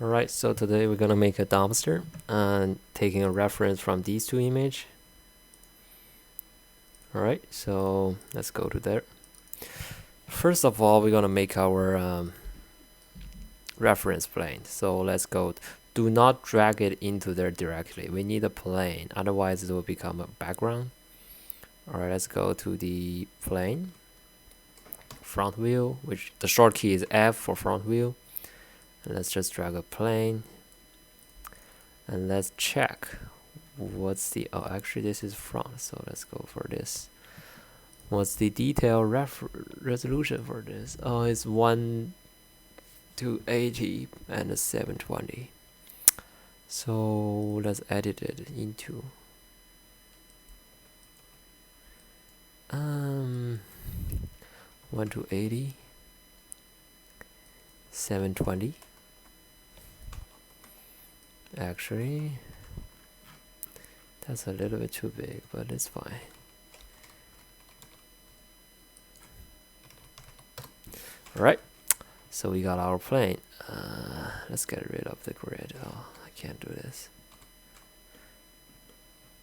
Alright, so today we're gonna make a dumpster and taking a reference from these two images. Alright, so let's go to there. First of all, we're gonna make our reference plane. So let's go. Do not drag it into there directly. We need a plane, otherwise it will become a background. Alright, let's go to the plane. Front view, which the short key is F for front view. And let's just drag a plane. And let's check what's the actually this is front, so let's go for this. What's the detail resolution for this? Oh, it's 1 to 80 and 720. So let's edit it into 1 to 80, 720. Actually, that's a little bit too big, but it's fine. Alright, so we got our plane. Let's get rid of the grid. Oh, I can't do this.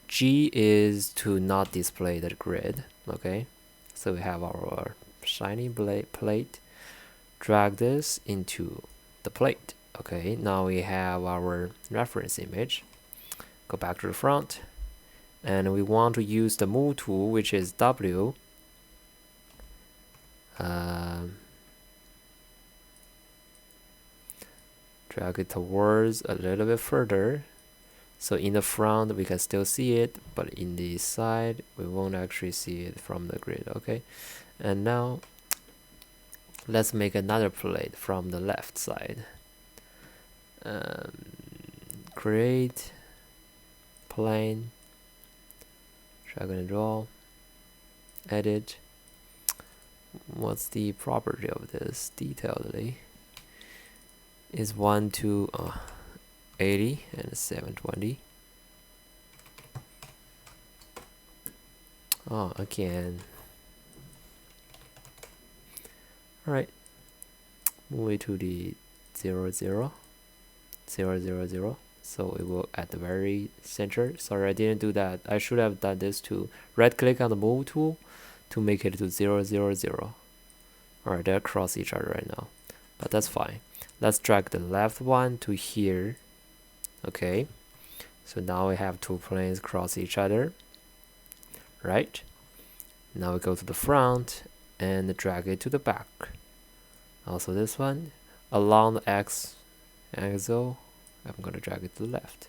G is to not display the grid. Okay, so we have our shiny plate. Drag this into the plate. Okay, now we have our reference image. Go back to the front, and we want to use the move tool, which is W. Drag it towards a little bit further, so in the front we can still see it, but in the side we won't actually see it from the grid. Okay, and now let's make another plate from the left side. Create plane, drag and draw, edit. What's the property of this detailedly? Is 1 to 80 and 720. Oh, again. Alright, move it to the 0, 0, 0, 0, 0. So it will at the very center. Sorry, I didn't do that. I should have done this to right click on the move tool to make it to 0, 0, 0. Alright, they're across each other right now, but that's fine. Let's drag the left one to here. Okay, so now we have two planes cross each other. Right, now we go to the front and drag it to the back. Also this one along the X axle, I'm gonna drag it to the left.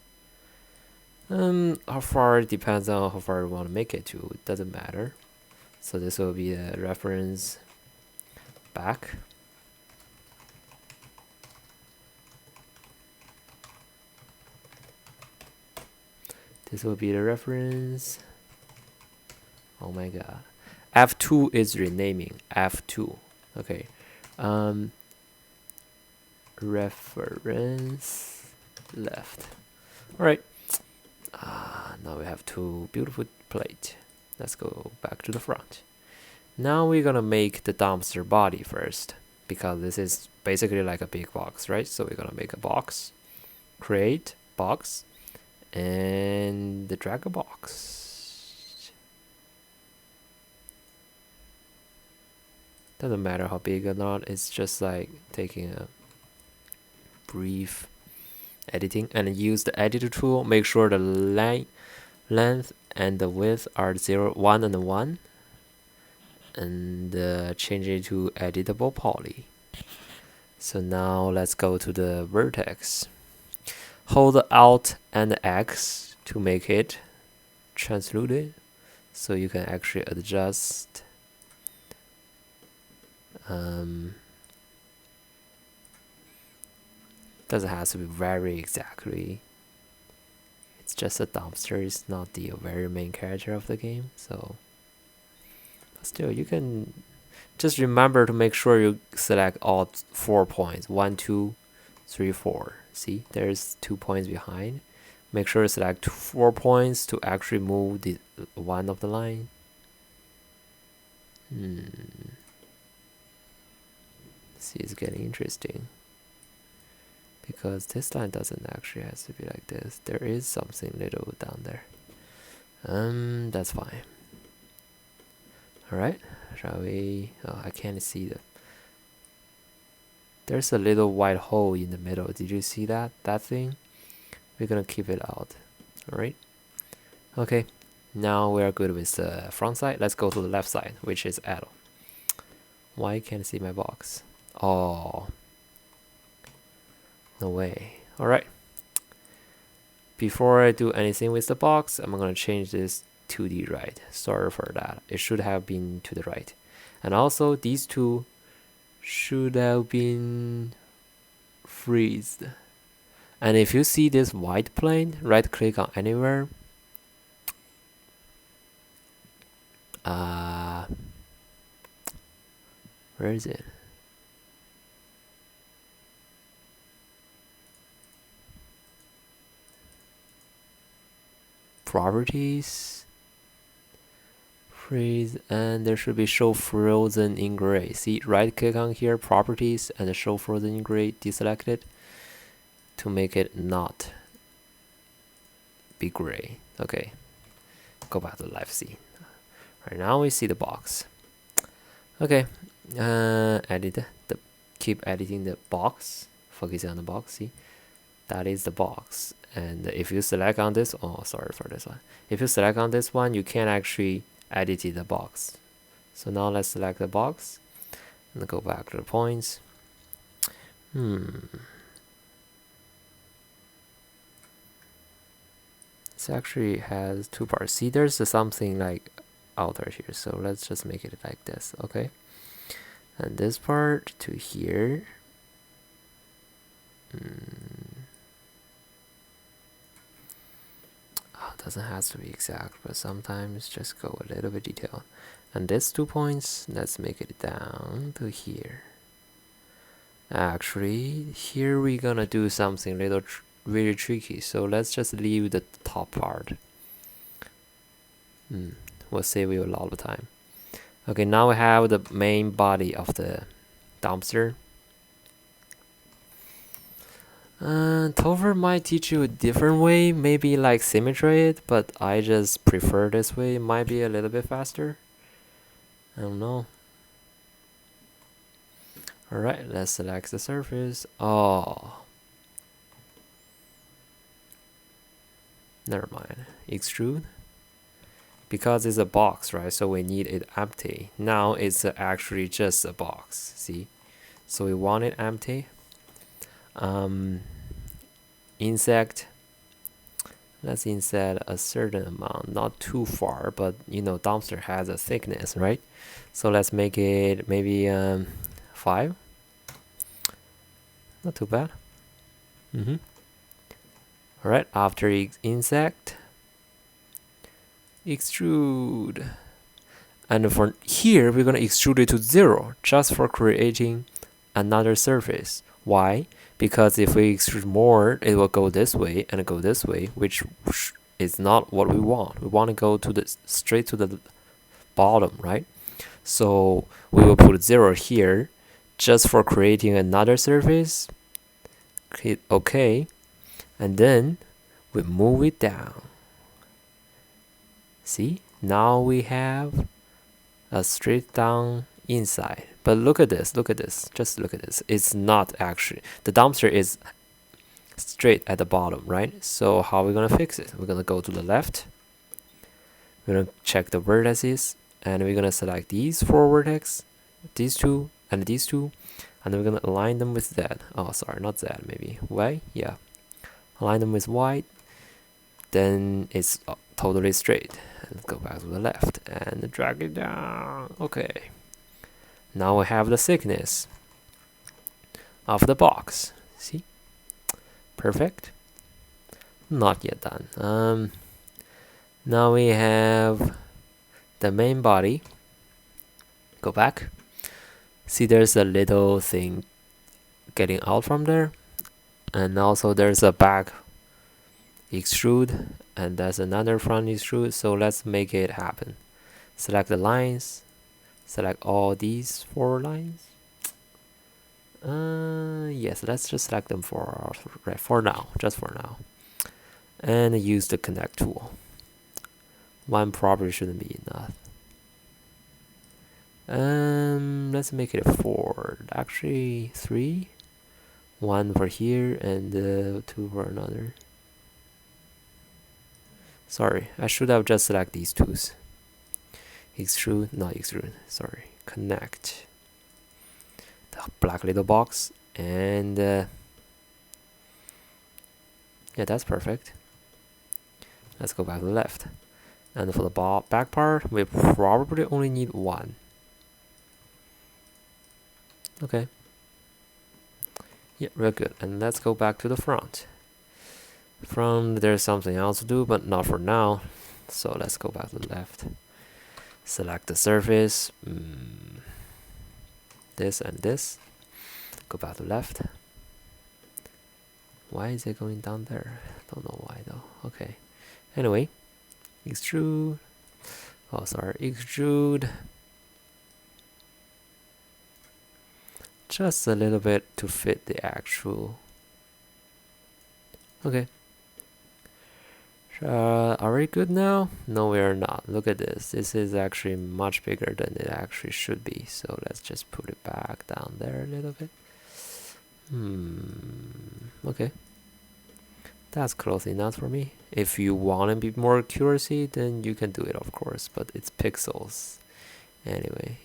How far it depends on how far we want to make it to. It doesn't matter. So this will be the reference back. This will be the reference. Oh my god. F2 is renaming. F2. Okay. Reference left. Alright. Now we have two beautiful plates. Let's go back to the front. Now we're gonna make the dumpster body first, because this is basically like a big box, right? So we're gonna make a box. Create box. And the drag a box. Doesn't matter how big or not, it's just like taking a brief editing, and use the editor tool. Make sure the length and the width are 0, 1 and 1, and change it to editable poly. So now let's go to the vertex. Hold Alt and X to make it translucent, so you can actually adjust doesn't have to be very exactly. It's just a dumpster, it's not the very main character of the game, so but still you can just remember to make sure you select all 4 points. 1, 2, 3, 4. See, there's 2 points behind. Make sure you select 4 points to actually move the one of the line. See, it's getting interesting, because this line doesn't actually have to be like this. There is something little down there. That's fine. All right, shall we? Oh, I can't see the. There's a little white hole in the middle. Did you see that? That thing? We're gonna keep it out. All right. Okay. Now we are good with the front side. Let's go to the left side, which is Adel. Why can't I see my box? Oh, no way. All right. Before I do anything with the box, I'm gonna change this to the right. Sorry for that. It should have been to the right. And also these two should have been freezed. And if you see this white plane, right click on anywhere. Where is it? Properties, freeze, and there should be show frozen in gray. See, right click on here, properties, and show frozen in gray, deselect it to make it not be gray. Okay, go back to the live scene. Right now we see the box. Okay, keep editing the box, focusing on the box. See, that is the box. And if you select on this, oh, sorry for this one. If you select on this one, you can't actually edit the box. So now let's select the box and go back to the points. This actually has two parts. See, there's something like outer here. So let's just make it like this, okay? And this part to here. Doesn't have to be exact, but sometimes just go a little bit detailed. And these 2 points, let's make it down to here. Actually, here we're gonna do something little really tricky, so let's just leave the top part. We'll save you a lot of time. Okay, now we have the main body of the dumpster. Topher might teach you a different way, maybe like symmetry it, but I just prefer this way. It might be a little bit faster. I don't know. Alright, let's select the surface. Oh, never mind. Extrude. Because it's a box, right? So we need it empty. Now it's actually just a box. See? So we want it empty. Insect, let's insert a certain amount, not too far, but you know, dumpster has a thickness, right? So let's make it maybe 5. Not too bad. All right, after insect, extrude, and for here we're gonna extrude it to 0 just for creating another surface. Why? Because if we extrude more, it will go this way and go this way, which is not what we want. We want to go to the straight to the bottom, right? So we will put 0 here just for creating another surface. Hit OK, and then we move it down. See, now we have a straight down inside. But look at this, just look at this. It's not actually, the dumpster is straight at the bottom, right? So how are we gonna fix it? We're gonna go to the left. We're gonna check the vertices, and we're gonna select these 4 vertex, these 2, and these 2, and we're gonna align them with Z. Oh, sorry, not Z, maybe Y. Yeah, align them with Y. Then it's totally straight. And go back to the left and drag it down. Okay. Now we have the thickness of the box. See? Perfect. Not yet done. Now we have the main body. Go back. See, there's a little thing getting out from there. And also there's a back extrude. And there's another front extrude. So let's make it happen. Select the lines. Select all these 4 lines. Yes, let's just select them for now, just for now. And use the connect tool. One probably shouldn't be enough. Let's make it 4. Actually, 3. 1 for here and 2 for another. Sorry, I should have just select these twos. Extrude, not extrude, sorry. Connect. The black little box and yeah, that's perfect. Let's go back to the left. And for the back part, we probably only need 1. Okay. Yeah, real good. And let's go back to the front. Front, there's something else to do, but not for now. So let's go back to the left. Select the surface. This and this. Go back to left. Why is it going down there? Don't know why though. Okay. Anyway, extrude. Oh, sorry. Extrude. Just a little bit to fit the actual. Okay. Are we good now? No, we are not. Look at this. This is actually much bigger than it actually should be. So let's just put it back down there a little bit. Okay. That's close enough for me. If you want to be more accuracy, then you can do it, of course. But it's pixels. Anyway.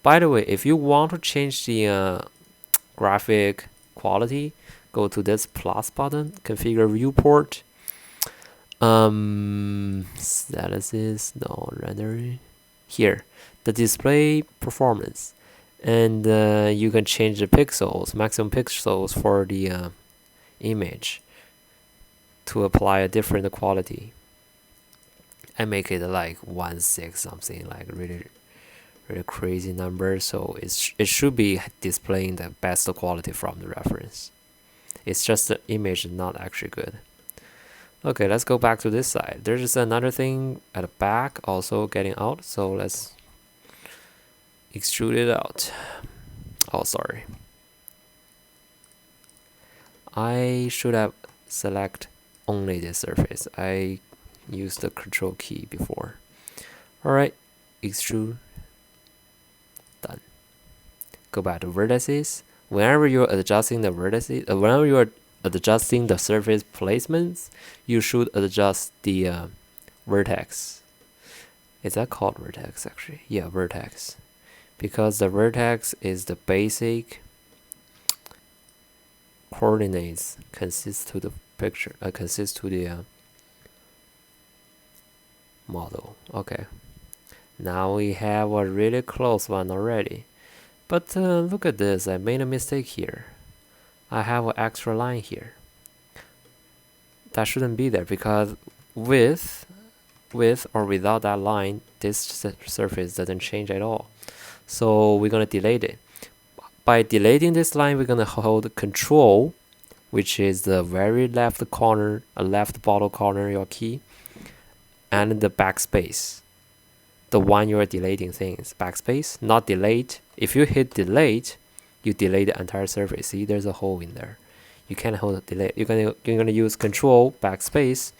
By the way, if you want to change the graphic quality, go to this plus button, configure viewport. Statuses, no, rendering. Here, the display performance. And you can change the pixels, maximum pixels for the image to apply a different quality. I make it like 1.6 something, like really crazy number, so it should be displaying the best quality from the reference. It's just the image is not actually good. Okay, let's go back to this side. There's another thing at the back also getting out, so let's extrude it out. Oh, sorry. I should have select only this surface. I used the control key before. Alright, extrude. Done. Go back to vertices. Whenever you're adjusting the vertices, whenever you're adjusting the surface placements, you should adjust the vertex. Is that called vertex actually? Yeah, vertex. Because the vertex is the basic coordinates consists to the picture, consists to the model. Okay. Now we have a really close one already. But look at this, I made a mistake here. I have an extra line here. That shouldn't be there because with or without that line, this surface doesn't change at all. So we're gonna delete it. By deleting this line, we're gonna hold Control, which is the very left corner, left bottom corner, your key, and the backspace. The one you're deleting thing is backspace, not delete. If you hit delete, you delete the entire surface. See, there's a hole in there. You can't hold delete. You're gonna use Control backspace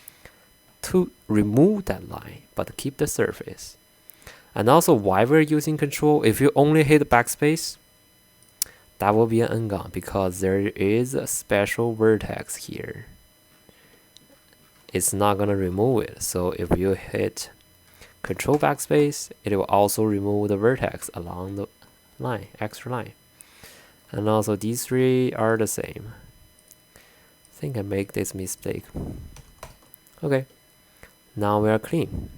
to remove that line, but keep the surface. And also, why we're using Control? If you only hit backspace, that will be an ungone because there is a special vertex here. It's not gonna remove it. So if you hit Control backspace, it will also remove the vertex along the line, extra line. And also these three are the same. I think I make this mistake. Okay, now we are clean.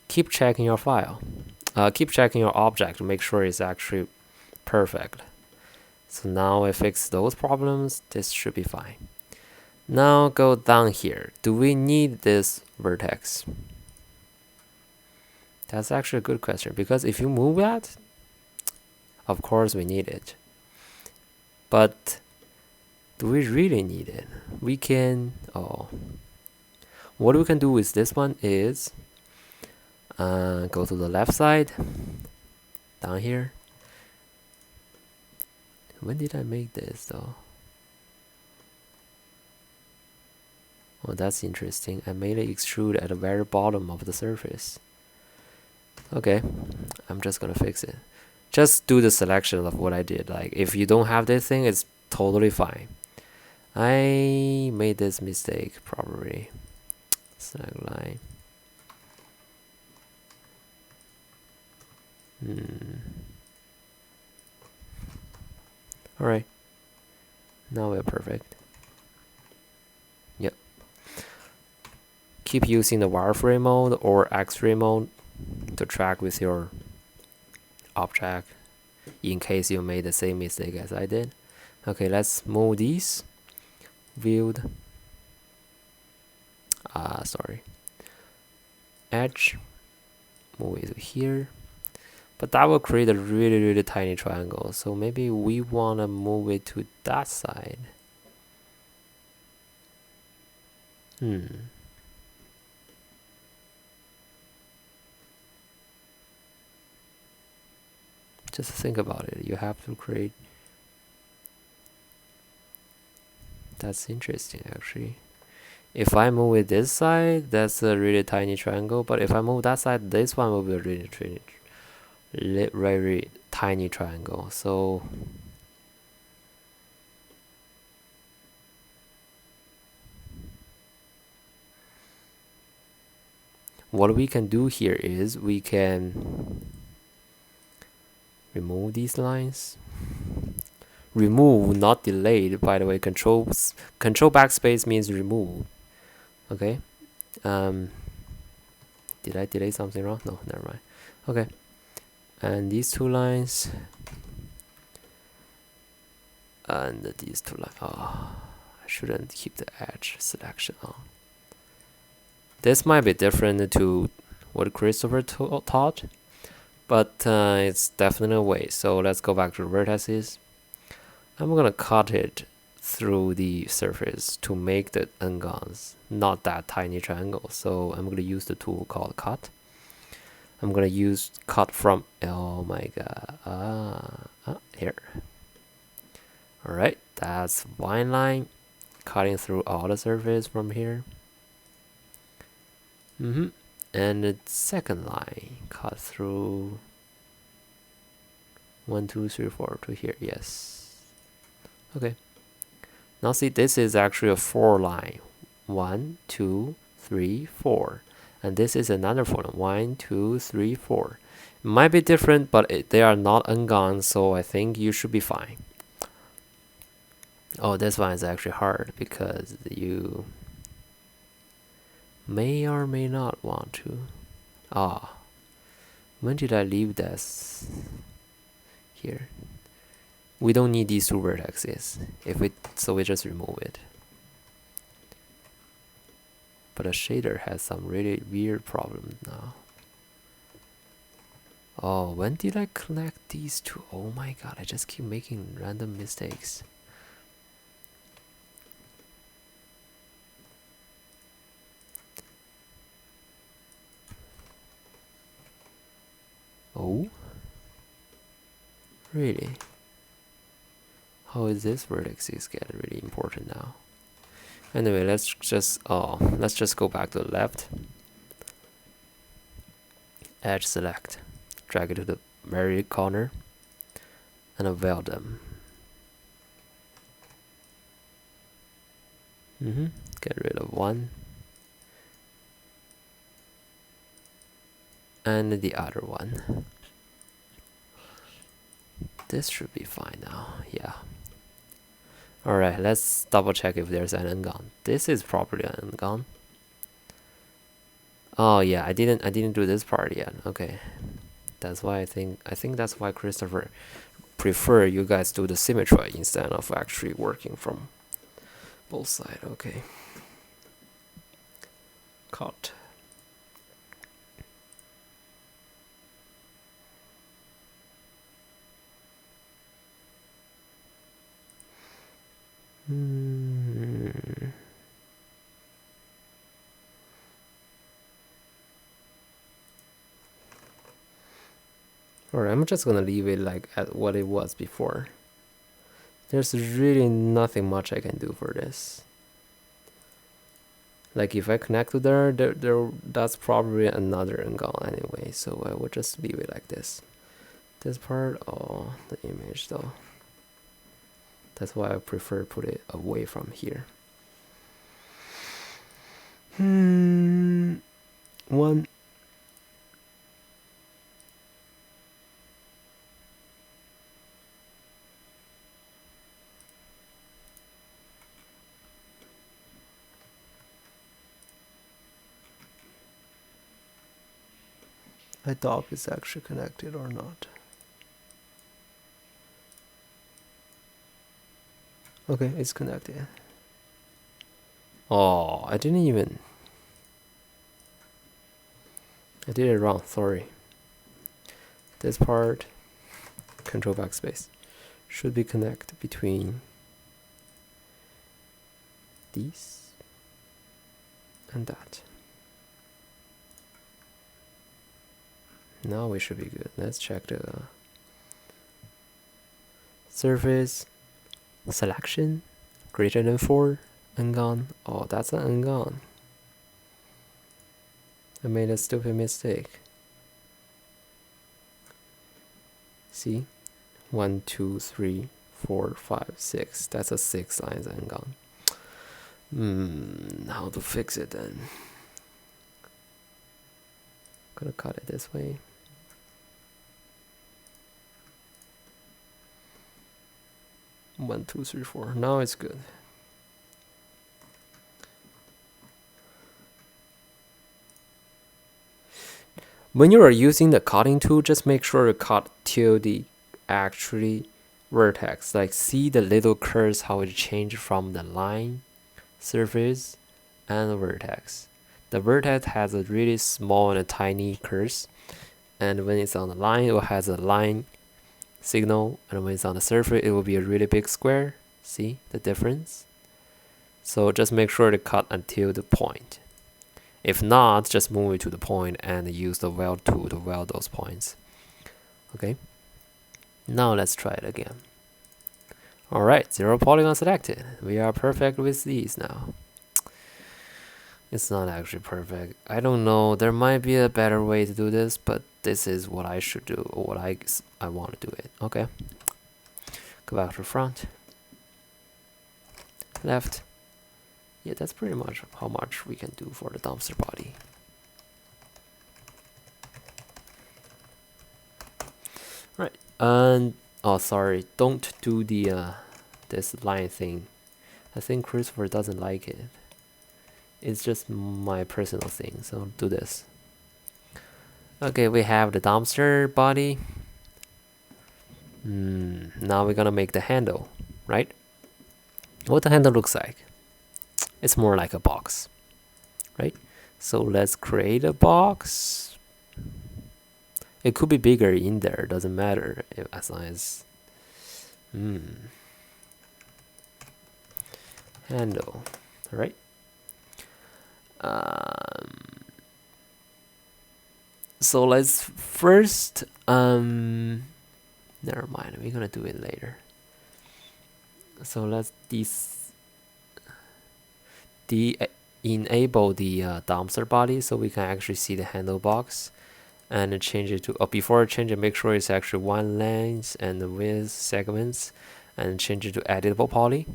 Keep checking your file. Keep checking your object to make sure it's actually perfect. So now I fix those problems. This should be fine. Now go down here. Do we need this vertex? That's actually a good question because if you move that, of course we need it. But do we really need it? We can, what we can do with this one is go to the left side, down here, When did I make this though? Oh, that's interesting. I made it extrude at the very bottom of the surface. Okay, I'm just gonna fix it. Just do the selection of what I did. Like, if you don't have this thing, it's totally fine. I made this mistake probably. Select line. Alright. Now we're perfect. Yep. Keep using the wireframe mode or X-ray mode to track with your object in case you made the same mistake as I did. Okay, let's move these. Viewed. Sorry. Edge. Move it to here. But that will create a really, really tiny triangle. So maybe we want to move it to that side. Just think about it. You have to create. That's interesting, actually. If I move it this side, that's a really tiny triangle. But if I move that side, this one will be a really very tiny triangle. So what we can do here is we can remove these lines. Remove, not delayed, by the way. Control backspace means remove. Okay. Did I delay something wrong? No, never mind. Okay. And these two lines. And these two lines. Oh, I shouldn't keep the edge selection on. This might be different to what Christopher taught, but it's definitely a way. So let's go back to the vertices. I'm gonna cut it through the surface to make the n-gons not that tiny triangle. So I'm gonna use the tool called cut. I'm gonna use cut from, oh my god, here. All right, that's one line, cutting through all the surface from here. And the second line, cut through 1, 2, 3, 4 to here. Yes. Okay. Now see, this is actually a 4 line. 1, 2, 3, 4. And this is another 4 line. 1, 2, 3, 4. It might be different, but they are not n-gons, so I think you should be fine. Oh, this one is actually hard because you may or may not want to. When did I leave this here? We don't need these two vertices. So we just remove it. But a shader has some really weird problems now. Oh, when did I connect these two? Oh my god, I just keep making random mistakes. Oh? Really? How is this vertex get really important now? Anyway, let's just go back to the left. Edge select. Drag it to the very corner. And unveil them. Get rid of one. And the other one. This should be fine now. Yeah. Alright, let's double check if there's an n-gon. This is probably an n-gon. Oh yeah, I didn't do this part yet. Okay. That's why I think that's why Christopher prefer you guys do the symmetry instead of actually working from both sides. Okay. Cut. Alright, I'm just gonna leave it like at what it was before. There's really nothing much I can do for this. Like if I connect to there, that's probably another angle anyway, so I will just leave it like this. This part, oh, the image though. That's why I prefer to put it away from here. One. I doubt it's actually connected or not. Okay, it's connected. Oh, I did it wrong, sorry. This part, control backspace, should be connected between these and that. Now we should be good. Let's check the surface selection greater than 4 Ngon. Oh, that's an Ngon. I made a stupid mistake. See? 1, 2, 3, 4, 5, 6. That's a 6 lines Ngon. How to fix it then? Gonna cut it this way. One, two, three, four. Now it's good. When you are using the cutting tool, just make sure to cut till the actually vertex. Like see the little curves, how it changes from the line, surface, and the vertex. The vertex has a really small and a tiny curves, and when it's on the line, it has a line signal, and when it's on the surface, it will be a really big square. See the difference? So just make sure to cut until the point. If not, just move it to the point and use the weld tool to weld those points. Okay. Now let's try it again. Alright, 0 polygon selected. We are perfect with these now. It's not actually perfect. I don't know. There might be a better way to do this, but this is what I should do, or what I want to do it. Okay. Go back to front. Left. Yeah, that's pretty much how much we can do for the dumpster body. Right. And oh, sorry. Don't do the this line thing. I think Christopher doesn't like it. It's just my personal thing, so do this. Okay, we have the dumpster body. Now we're gonna make the handle, right? What the handle looks like? It's more like a box, right? So let's create a box. It could be bigger in there, doesn't matter as long as handle, right? So let's first never mind, we're gonna do it later. So let's enable the dumpster body so we can actually see the handle box, and change it to before I change it, make sure it's actually one length and the width segments, and change it to editable poly.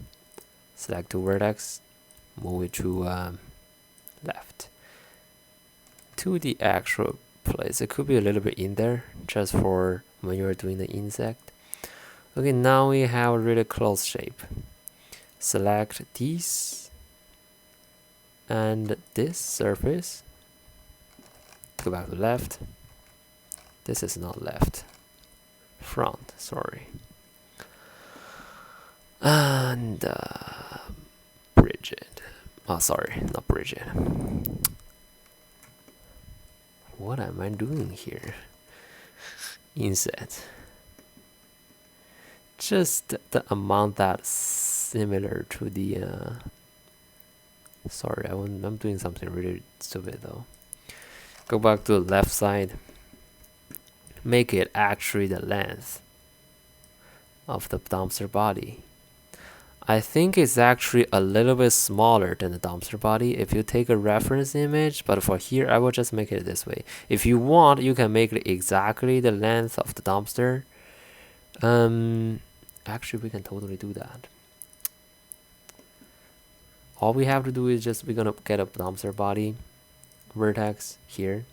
Select the vertex, move it to left to the actual place. It could be a little bit in there just for when you're doing the insect. Okay, now we have a really close shape. Select these and this surface. Go back to left. This is not left. Front, sorry. And bridge it. Oh, sorry, not bridge it. What am I doing here? Inset. Just the amount that's similar to the sorry, I'm doing something really stupid though. Go back to the left side. Make it actually the length of the dumpster body. I think it's actually a little bit smaller than the dumpster body if you take a reference image, but for here I will just make it this way. If you want, you can make it exactly the length of the dumpster. Actually we can totally do that. All we have to do is just we're gonna get a dumpster body vertex here,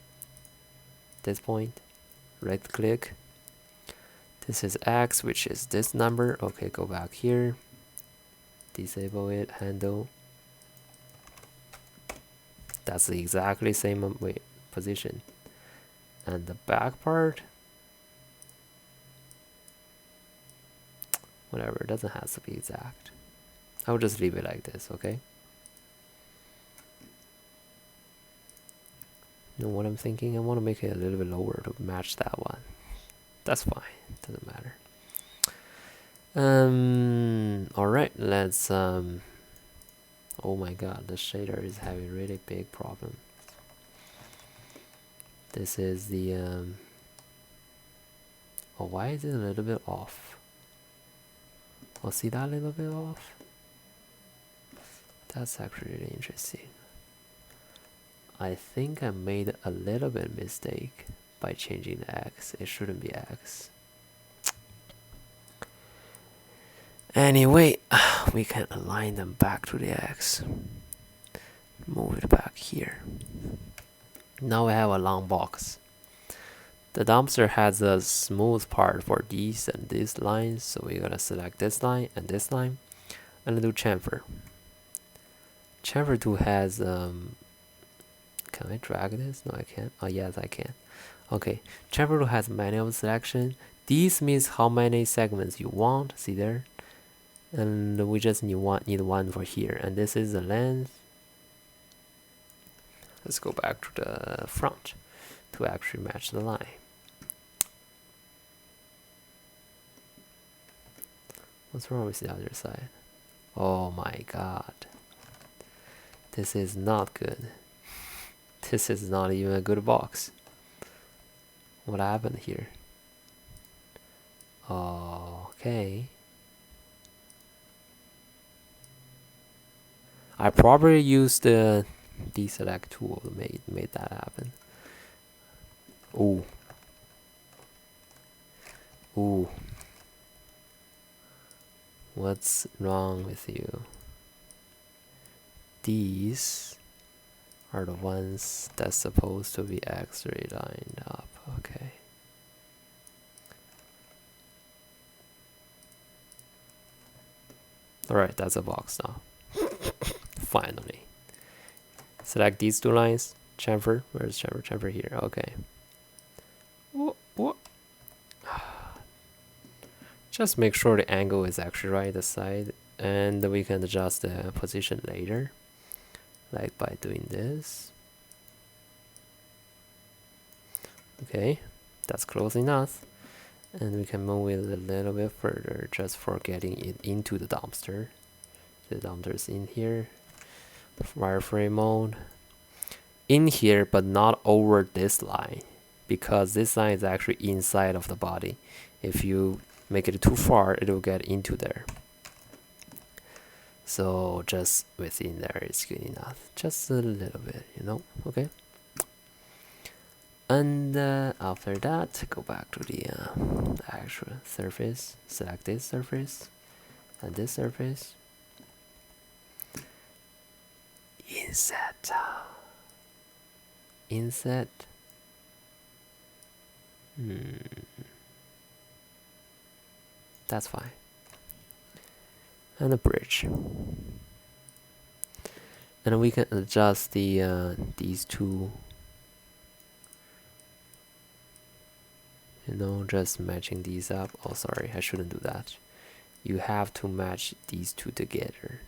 this point, right click. This is X, which is this number. Okay, go back here, disable it, handle. That's the exactly same position. And the back part, whatever, it doesn't have to be exact. I'll just leave it like this, okay? You know what I'm thinking? I want to make it a little bit lower to match that one. That's fine, doesn't matter. All right, let's oh my god, the shader is having really big problem. This is the oh, why is it a little bit off? Oh, see that little bit off? That's actually really interesting. I think I made a little bit mistake by changing the X. It shouldn't be X. Anyway, we can align them back to the X. Move it back here. Now we have a long box. The dumpster has a smooth part for these and these lines, so we're gonna select this line and do chamfer. Chamfer tool has can I drag this? No, I can't. Oh yes, I can. Okay, chamfer tool has manual selection. This means how many segments you want. See there, and we just need one for here, and this is the length. Let's go back to the front to actually match the line. What's wrong with the other side? Oh my god. This is not good. This is not even a good box. What happened here? Okay. I probably used the deselect tool to made that happen. Ooh. Ooh. What's wrong with you? These are the ones that's supposed to be X-ray lined up. Okay. Alright, that's a box now. Finally. Select these two lines. Chamfer. Where's chamfer? Chamfer here. Okay. Just make sure the angle is actually right the side, and we can adjust the position later, like by doing this. Okay, that's close enough, and we can move it a little bit further just for getting it into the dumpster. The dumpster is in here, wireframe mode, in here, but not over this line, because this line is actually inside of the body. If you make it too far, it will get into there. So just within there is good enough. Just a little bit, you know. Okay. And after that, go back to the actual surface. Select this surface and this surface. Inset. Inset. That's fine. And a bridge. And we can adjust the these two. You know, just matching these up. Oh, sorry, I shouldn't do that. You have to match these two together.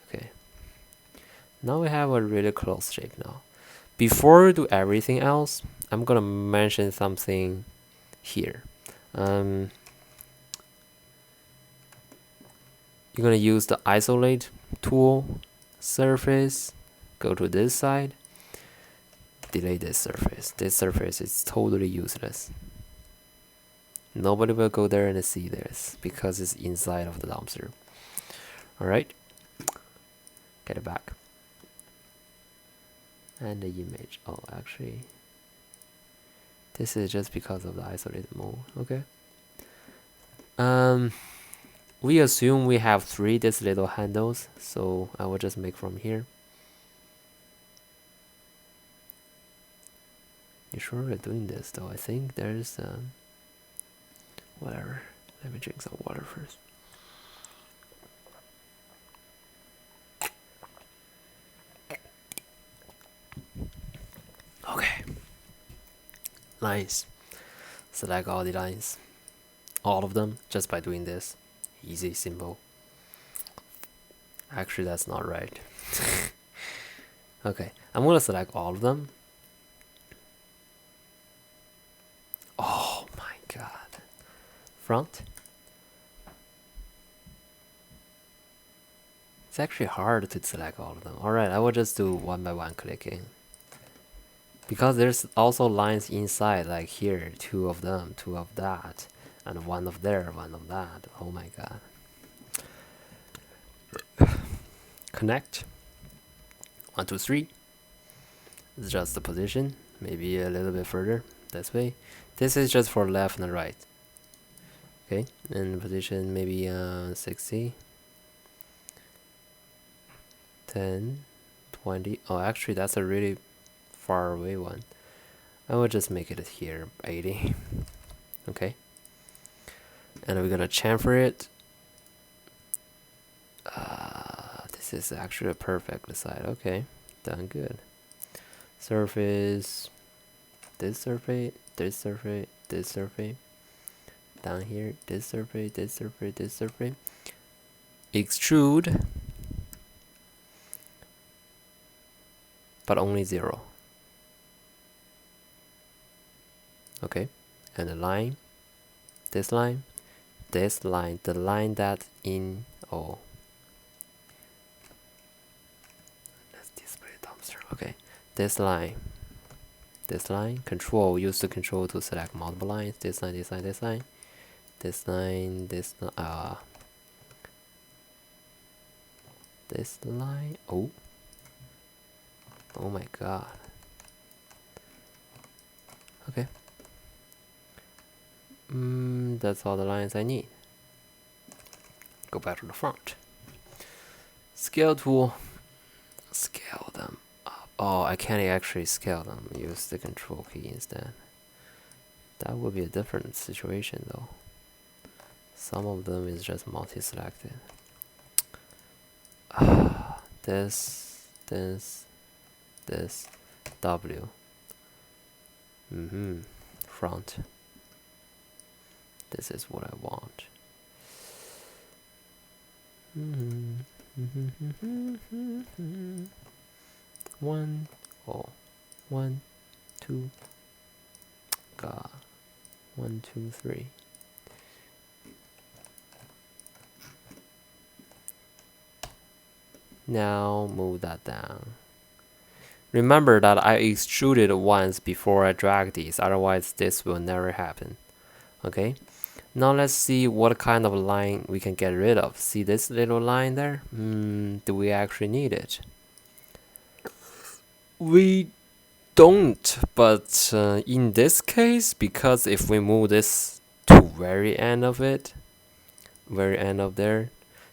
Okay. Now we have a really close shape now. Before we do everything else, I'm gonna mention something here. You're gonna use the isolate tool, surface, go to this side, delete this surface. This surface is totally useless. Nobody will go there and see this because it's inside of the dumpster. Alright, get it back. And the image. Oh, actually, this is just because of the isolated mode. Okay. We assume we have 3 this little handles, so I will just make from here. You sure we're doing this though? I think there's whatever. Let me drink some water first. Okay. Lines. Select all the lines. All of them just by doing this. Easy, simple. Actually, that's not right. Okay, I'm gonna select all of them. Oh my god. Front. It's actually hard to select all of them. Alright, I will just do one by one clicking. Because there's also lines inside, like here, 2 of them, 2 of that, and 1 of there, 1 of that. Oh my god. Connect. 1, 2, 3. Adjust the position, maybe a little bit further this way. This is just for left and right. Okay, and position maybe 60, 10, 20. Oh, actually, that's a really far away one. I will just make it here 80. Okay, and we're gonna chamfer it. This is actually a perfect side. Okay, done good. Surface, this surface, this surface, this surface. Down here, this surface, this surface, this surface. Extrude, but only 0. Okay, and the line, this line, this line, the line that in, oh, let's display dumpster. Okay, this line, control, use the control to select multiple lines, this line, this line, this line, this line, this line, oh my god. Okay. That's all the lines I need. Go back to the front. Scale tool. Scale them up. Oh, I can't actually scale them. Use the control key instead. That would be a different situation though. Some of them is just multi-selected. This, W. Front. This is what I want. One, oh, 1, 2, God, 1, 2, 3. Now move that down. Remember that I extruded once before I drag these, otherwise this will never happen. Okay, now let's see what kind of line we can get rid of. See this little line there? Do we actually need it? We don't, but in this case, because if we move this to very end of it, very end of there,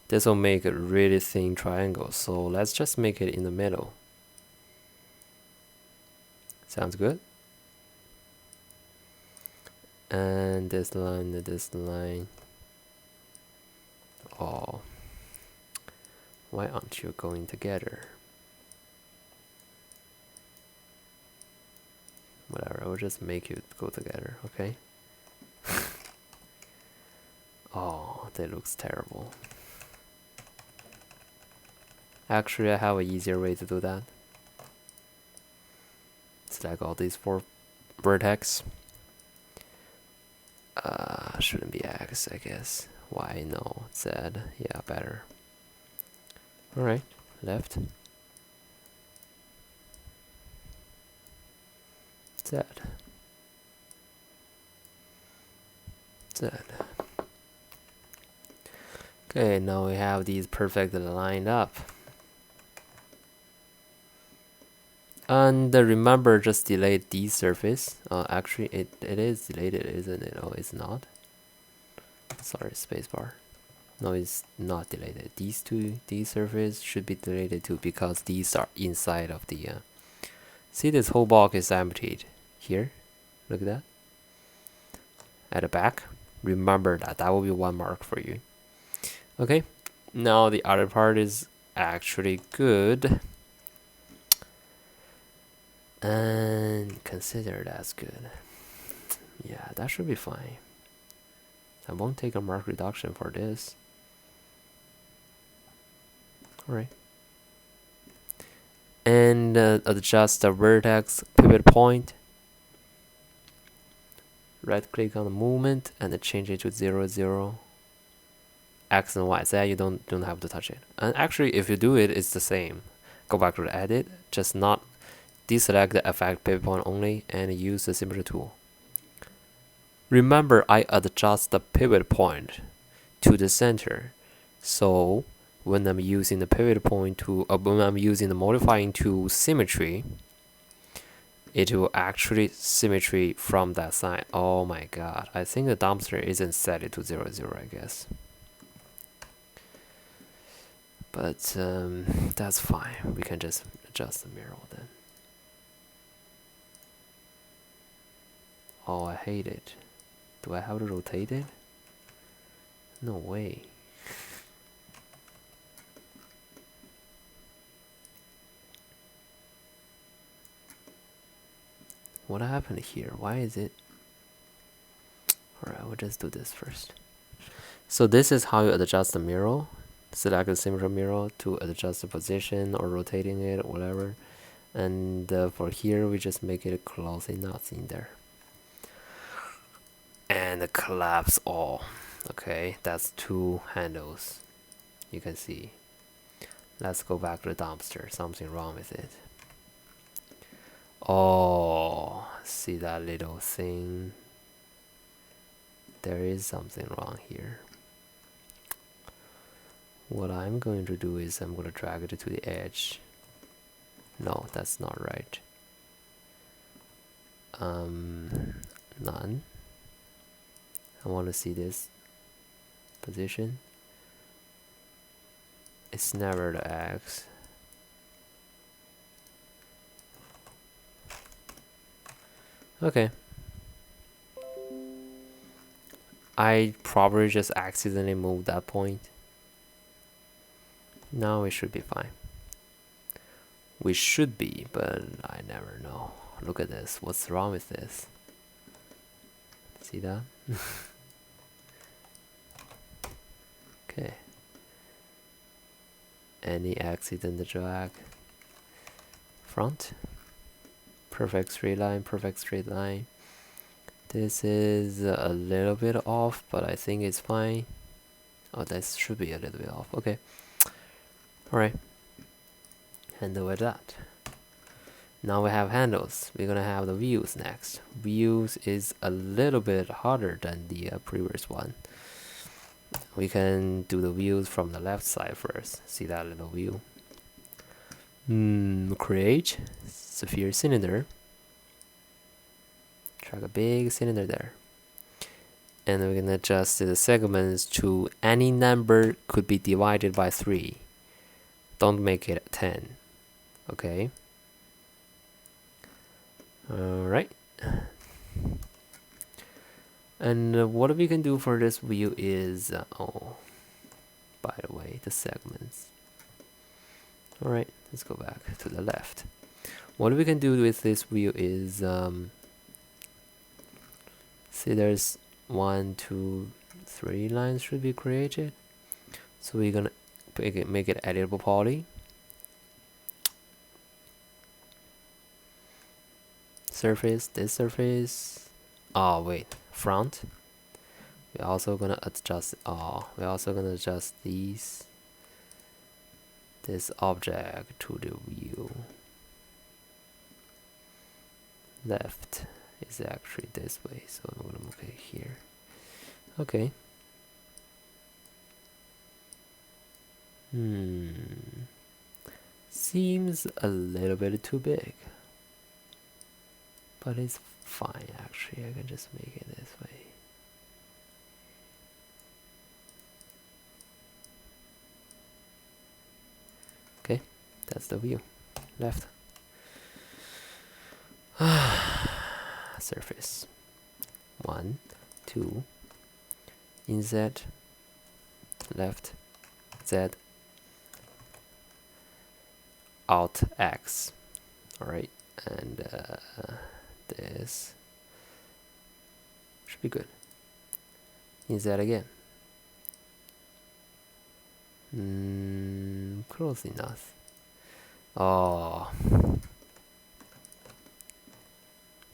this will make a really thin triangle. So let's just make it in the middle. Sounds good. And this line, this line. Oh, why aren't you going together? Whatever, I'll just make you go together, okay? Oh, that looks terrible. Actually, I have an easier way to do that. Select all these 4 vertex. Shouldn't be X, I guess. Y, no, Z, yeah, better. Alright, left. Z. that. Okay, now we have these perfectly lined up. And remember, just delete the surface. Actually, it is deleted, isn't it? Oh, it's not. Sorry, spacebar. No, it's not deleted. These surface should be deleted too, because these are inside of the. See, this whole block is emptied here. Look at that. At the back, remember that will be one mark for you. Okay, now the other part is actually good, and consider that's good. Yeah, that should be fine. I won't take a mark reduction for this. All right, and adjust the vertex pivot point. Right click on the movement and change it to 0, 0. X and Y. So you don't have to touch it. And actually, if you do it, it's the same. Go back to the edit, just not deselect the effect pivot point only, and use the symmetry tool. Remember, I adjust the pivot point to the center. So when I'm using the pivot point to, when I'm using the modifying to symmetry, it will actually symmetry from that side. Oh my god, I think the dumpster isn't set it to 0, 0, I guess. But that's fine. We can just adjust the mirror then. Oh, I hate it. Do I have to rotate it? No way. What happened here? Why is it? Alright, we'll just do this first. So this is how you adjust the mirror. Select the symmetry mirror to adjust the position or rotating it or whatever. And for here, we just make it close enough in there. And collapse all. Okay, that's 2 handles. You can see. Let's go back to the dumpster. Something wrong with it. Oh, see that little thing? There is something wrong here. What I'm going to do is I'm going to drag it to the edge. No, that's not right. None. I want to see this position. It's never the X. Okay. I probably just accidentally moved that point. Now we should be fine. We should be, but I never know. Look at this. What's wrong with this? See that? Okay. Any accident drag. Front. Perfect straight line, perfect straight line. This is a little bit off, but I think it's fine. Oh, this should be a little bit off. Okay. Alright. Handle with that. Now we have handles. We're gonna have the wheels next. Wheels is a little bit harder than the previous one. We can do the wheels from the left side first. See that little wheel? Create sphere cylinder. Drag a big cylinder there. And we can adjust the segments to any number could be divided by 3. Don't make it 10. Okay. Alright. And what we can do for this wheel is, oh, by the way, the segments. Alright, let's go back to the left. What we can do with this wheel is, see there's 1, 2, 3 lines should be created. So we're gonna make it editable poly. Surface, this surface. Oh wait, front. We're also gonna adjust. We're also gonna adjust this object to the view. Left is actually this way, so I'm gonna move it here. Okay. Seems a little bit too big, but it's fine actually. I can just make it this way. Okay, that's the view. Left. Surface. 1, 2. In Z. Left. Z. Alt X. Alright, and this should be good. In Z again. Close enough. Oh,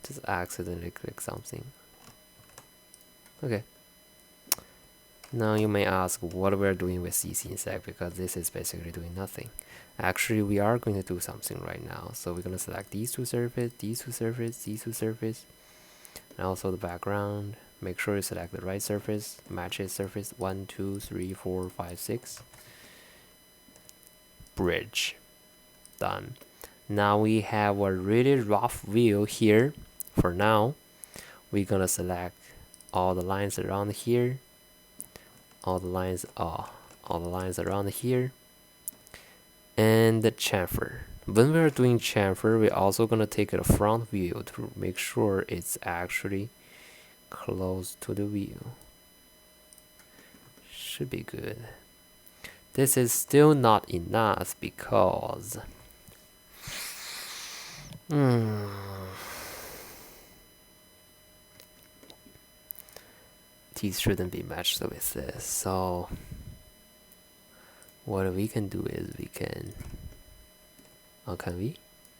just accidentally click something. Okay. Now you may ask what we're doing with CCinsect, because this is basically doing nothing. Actually, we are going to do something right now. So we're going to select these two surfaces, these two surfaces, these two surfaces, and also the background. Make sure you select the right surface, match its surface 1, 2, 3, 4, 5, 6. Bridge. Done. Now we have a really rough view here. For now, we're going to select all the lines around here. All the lines around here, and the chamfer. When we're doing chamfer, we're also gonna take a front view to make sure it's actually close to the view. Should be good. This is still not enough because these shouldn't be matched with this. So what we can do is we can, oh, can we?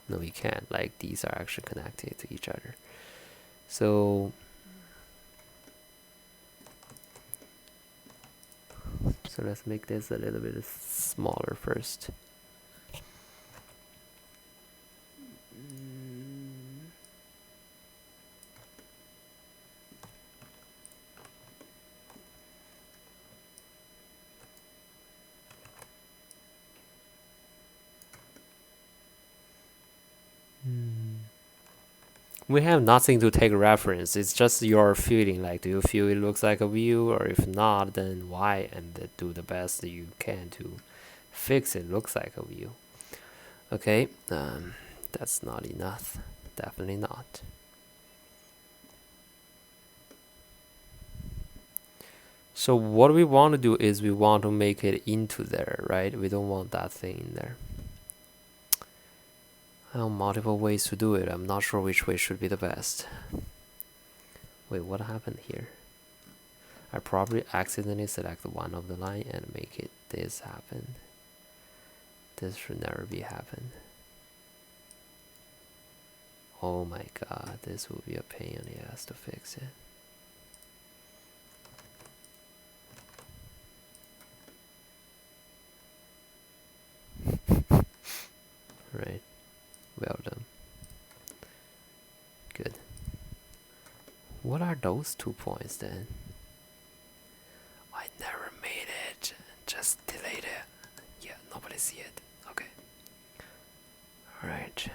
No, we can't. Like, these are actually connected to each other. So let's make this a little bit smaller first. We have nothing to take reference. It's just your feeling. Like, do you feel it looks like a view, or if not, then why? And do the best you can to fix it looks like a view. Okay, that's not enough. Definitely not. So what we want to do is we want to make it into there, right? We don't want that thing in there. I have multiple ways to do it. I'm not sure which way should be the best. Wait, what happened here? I probably accidentally select one of the line and make it this happen. This should never be happen. Oh my god, this will be a pain in the ass to fix it. Right. Well done. Good. What are those 2 points then? I never made it. Just delete it. Yeah, nobody see it. Okay. Alright.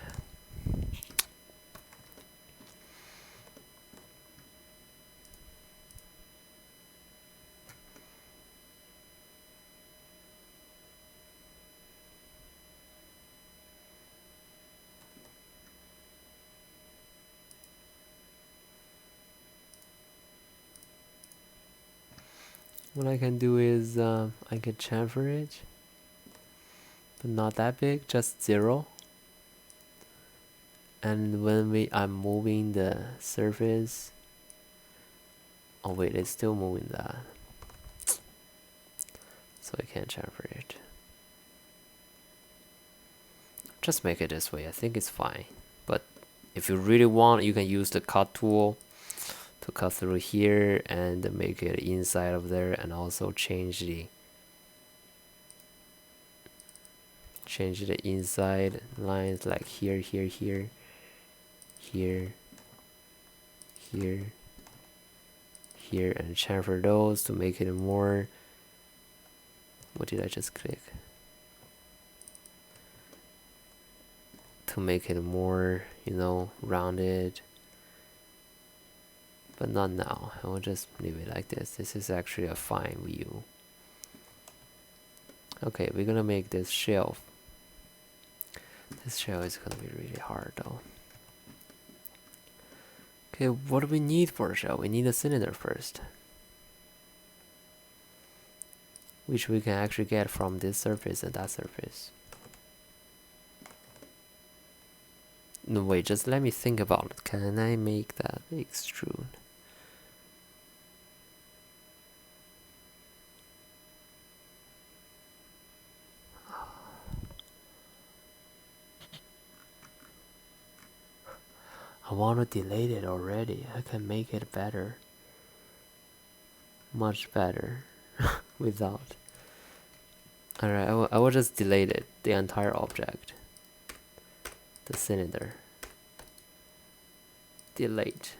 What I can do is I can chamfer it, but not that big, just 0. And when I'm moving the surface, oh wait, it's still moving that, so I can't chamfer it. Just make it this way. I think it's fine. But if you really want, you can use the cut tool to cut through here and make it inside of there, and also change the inside lines, like here, here, here, here, here, here and chamfer those to make it more. What did I just click? To make it more, you know, rounded. But not now. I will just leave it like this. This is actually a fine view. Okay, we're gonna make this shelf. This shell is gonna be really hard though. Okay, what do we need for a shell? We need a cylinder first, which we can actually get from this surface and that surface. No, wait, just let me think about it. Can I make that extrude? I want to delete it already. I can make it better. Much better. Without. Alright, I will just delete it. The entire object. The cylinder. Delete.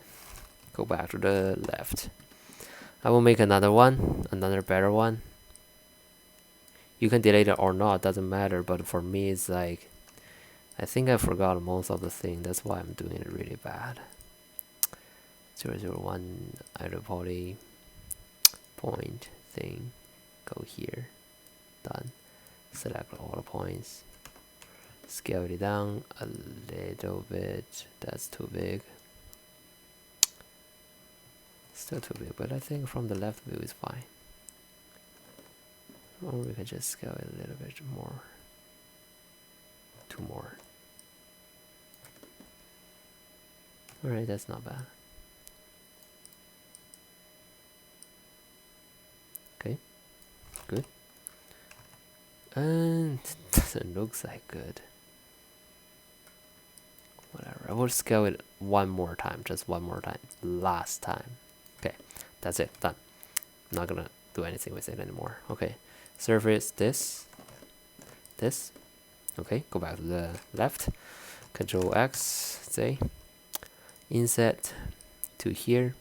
Go back to the left. I will make another one. Another better one. You can delete it or not. Doesn't matter. But for me, it's like... I think I forgot most of the thing. That's why I'm doing it really bad. 001 idle point thing. Go here. Done. Select all the points. Scale it down a little bit. That's too big. Still too big, but I think from the left view is fine. Or we can just scale it a little bit more. 2 more. Alright, that's not bad. Okay, good. And it doesn't look like good. Whatever, I will scale it one more time, just one more time. Last time. Okay, that's it, done. I'm not gonna do anything with it anymore. Okay, surface this. Okay, go back to the left. Control X, say. Inset to here.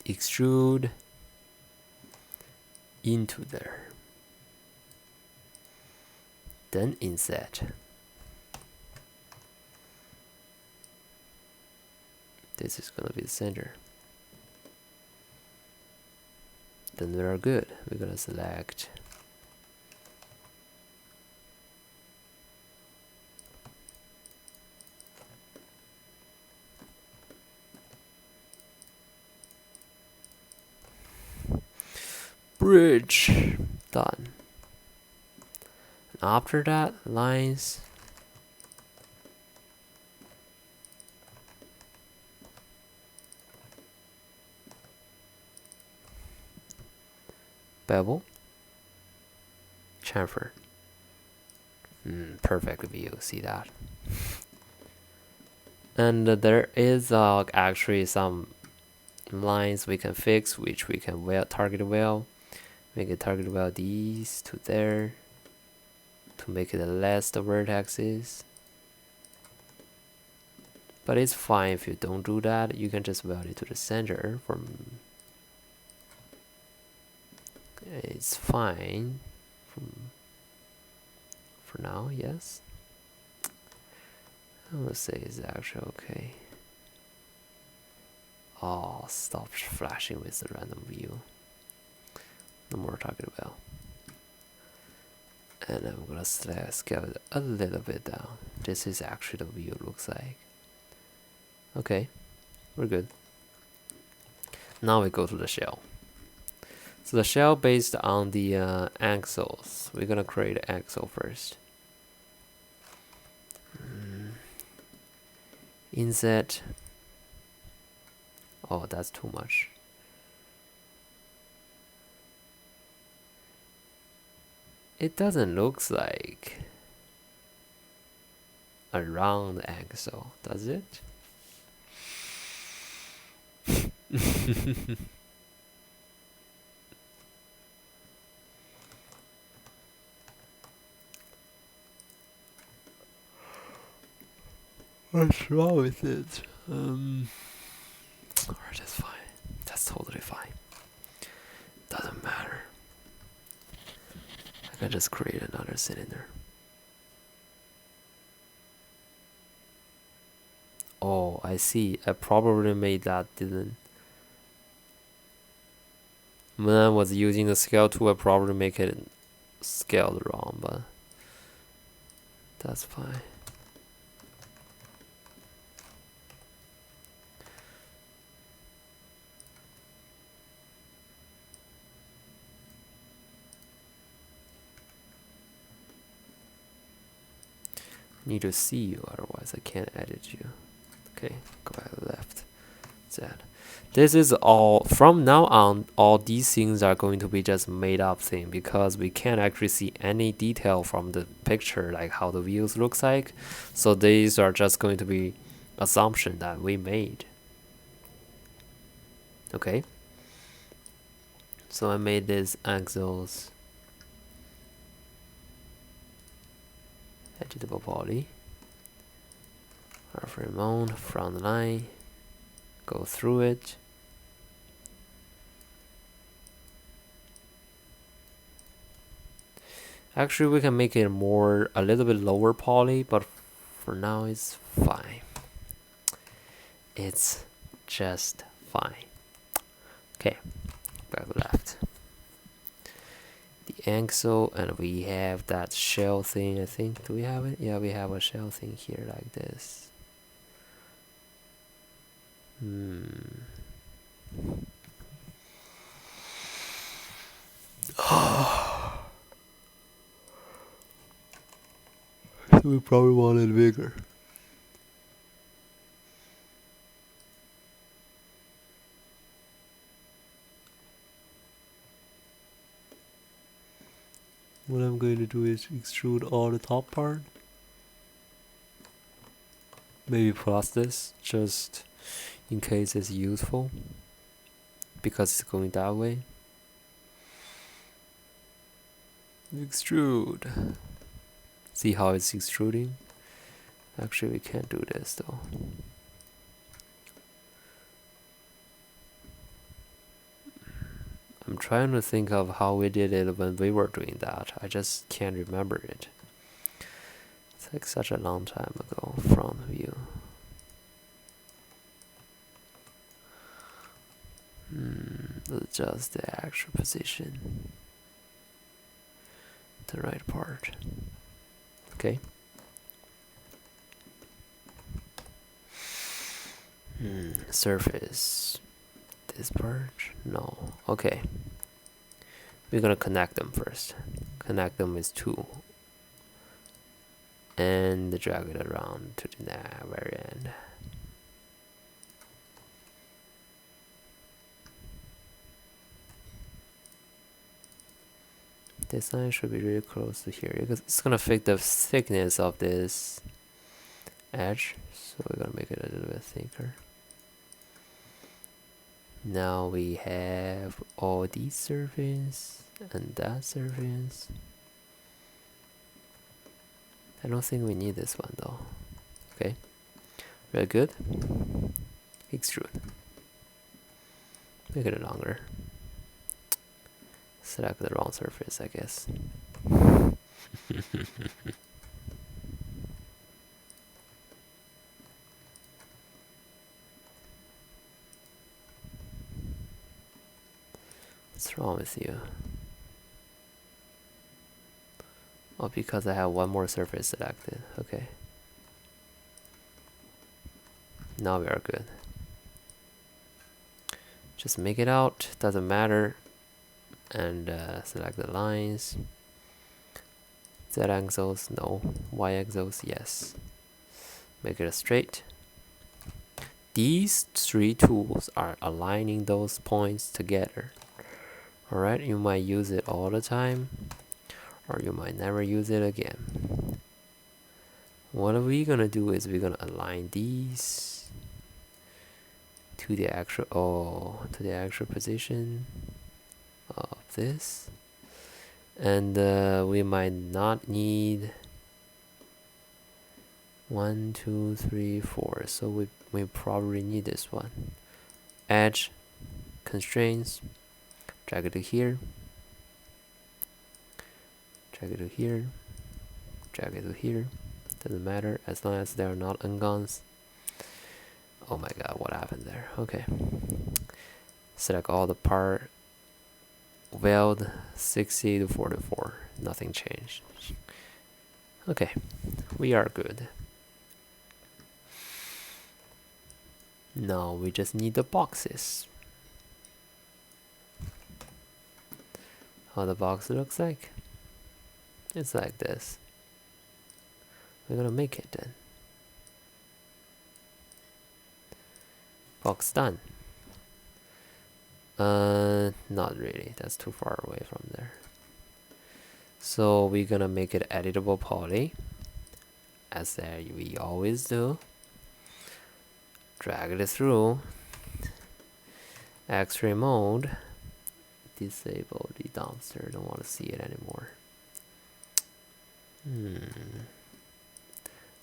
Extrude into there. Then inset. This is gonna be the center. Then we are good. We're gonna select bridge. Done. And after that, lines. Bevel. Chamfer. Perfect view. See that? And there is actually some lines we can fix, which we can target well. Make it target well these to there to make it less the vertexes. But it's fine if you don't do that. You can just weld it to the center. It's fine for now. Yes. I would say it's actually okay. Oh, stop flashing with the random view. No more target well. And I'm gonna scale it a little bit down. This is actually the view looks like. Okay, we're good. Now we go to the shell. So the shell based on the axles. We're gonna create an axle first. Inset. Oh, that's too much. It doesn't look like a round axle, does it? What's wrong with it? Alright, that's fine. That's totally fine. Doesn't matter. I can just create another cylinder. Oh, I see. I probably made that didn't. When I was using the scale tool, I probably make it scaled wrong, but that's fine. Need to see you, otherwise I can't edit you. Okay, go back left. That. This is all, from now on, all these things are going to be just made up thing because we can't actually see any detail from the picture, like how the views looks like. So these are just going to be assumption that we made. Okay. So I made this axles editable poly. Frame mount, front line, go through it. Actually, we can make it a little bit lower poly, but for now it's fine. It's just fine. Okay, back left. The axle, and we have that shell thing, I think. Do we have it? Yeah, we have a shell thing here like this. So we probably want it bigger. What I'm going to do is extrude all the top part. Maybe plus this, just in case it's useful, because it's going that way. Extrude. See how it's extruding? Actually, we can't do this though. I'm trying to think of how we did it when we were doing that. I just can't remember it. It's like such a long time ago. Front view. Adjust the actual position. The right part. Okay. Surface. This part? No. Okay. We're gonna connect them first. Connect them with 2. And drag it around to the very end. This line should be really close to here because it's gonna fit the thickness of this edge. So we're gonna make it a little bit thicker. Now we have all these surface and that surface. I don't think we need this one though. Okay, very good. Extrude. Make it longer. Select the wrong surface, I guess. What's wrong with you? Oh, because I have one more surface selected. Okay. Now we are good. Just make it out, doesn't matter. And select the lines. Z axles, no. Y axles, yes. Make it straight. These 3 tools are aligning those points together. Alright, you might use it all the time, or you might never use it again. What are we gonna do is we're gonna align these to the actual position of this, and we might not need 1, 2, 3, 4. So we probably need this one. Edge, constraints, drag it to here, drag it to here, drag it to here. Doesn't matter as long as they're not n-gons. Oh my god, what happened there? Okay. Select all the part. Weld 60 to 44. Nothing changed. Okay, we are good. Now we just need the boxes. How the box looks like? It's like this. We're gonna make it then. Box done. Not really. That's too far away from there. So we're gonna make it editable poly, as we always do. Drag it through. X-ray mode. Disable the dumpster. Don't want to see it anymore.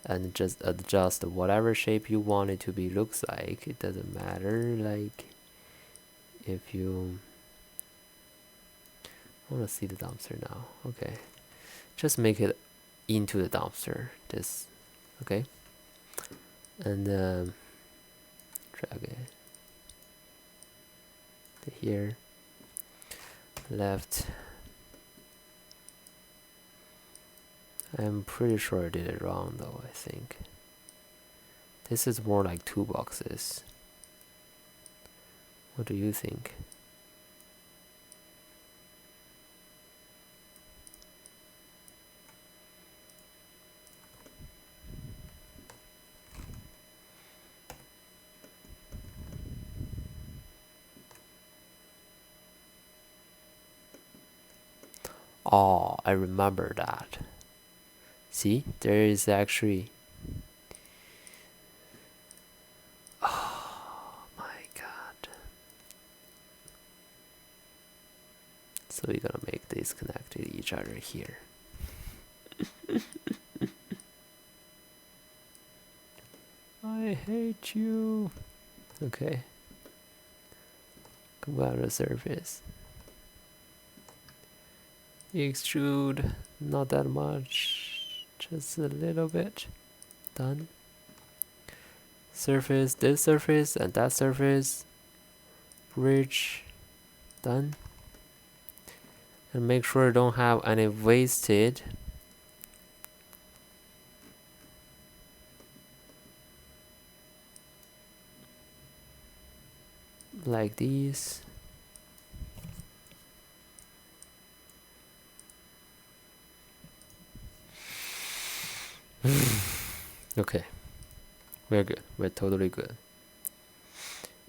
And just adjust whatever shape you want it to be looks like. It doesn't matter. Like if you I want to see the dumpster now. Okay, just make it into the dumpster. This okay, and drag it to here. Left. I'm pretty sure I did it wrong though, I think. This is more like 2 boxes. What do you think? Oh, I remember that. See, there is actually... Oh my god. So we're gonna make these connect to each other here. I hate you. Okay. Come out of the surface. Extrude, not that much, just a little bit. Done. Surface, this surface and that surface. Bridge, done. And make sure you don't have any wasted. Like these. Okay, we're good. We're totally good.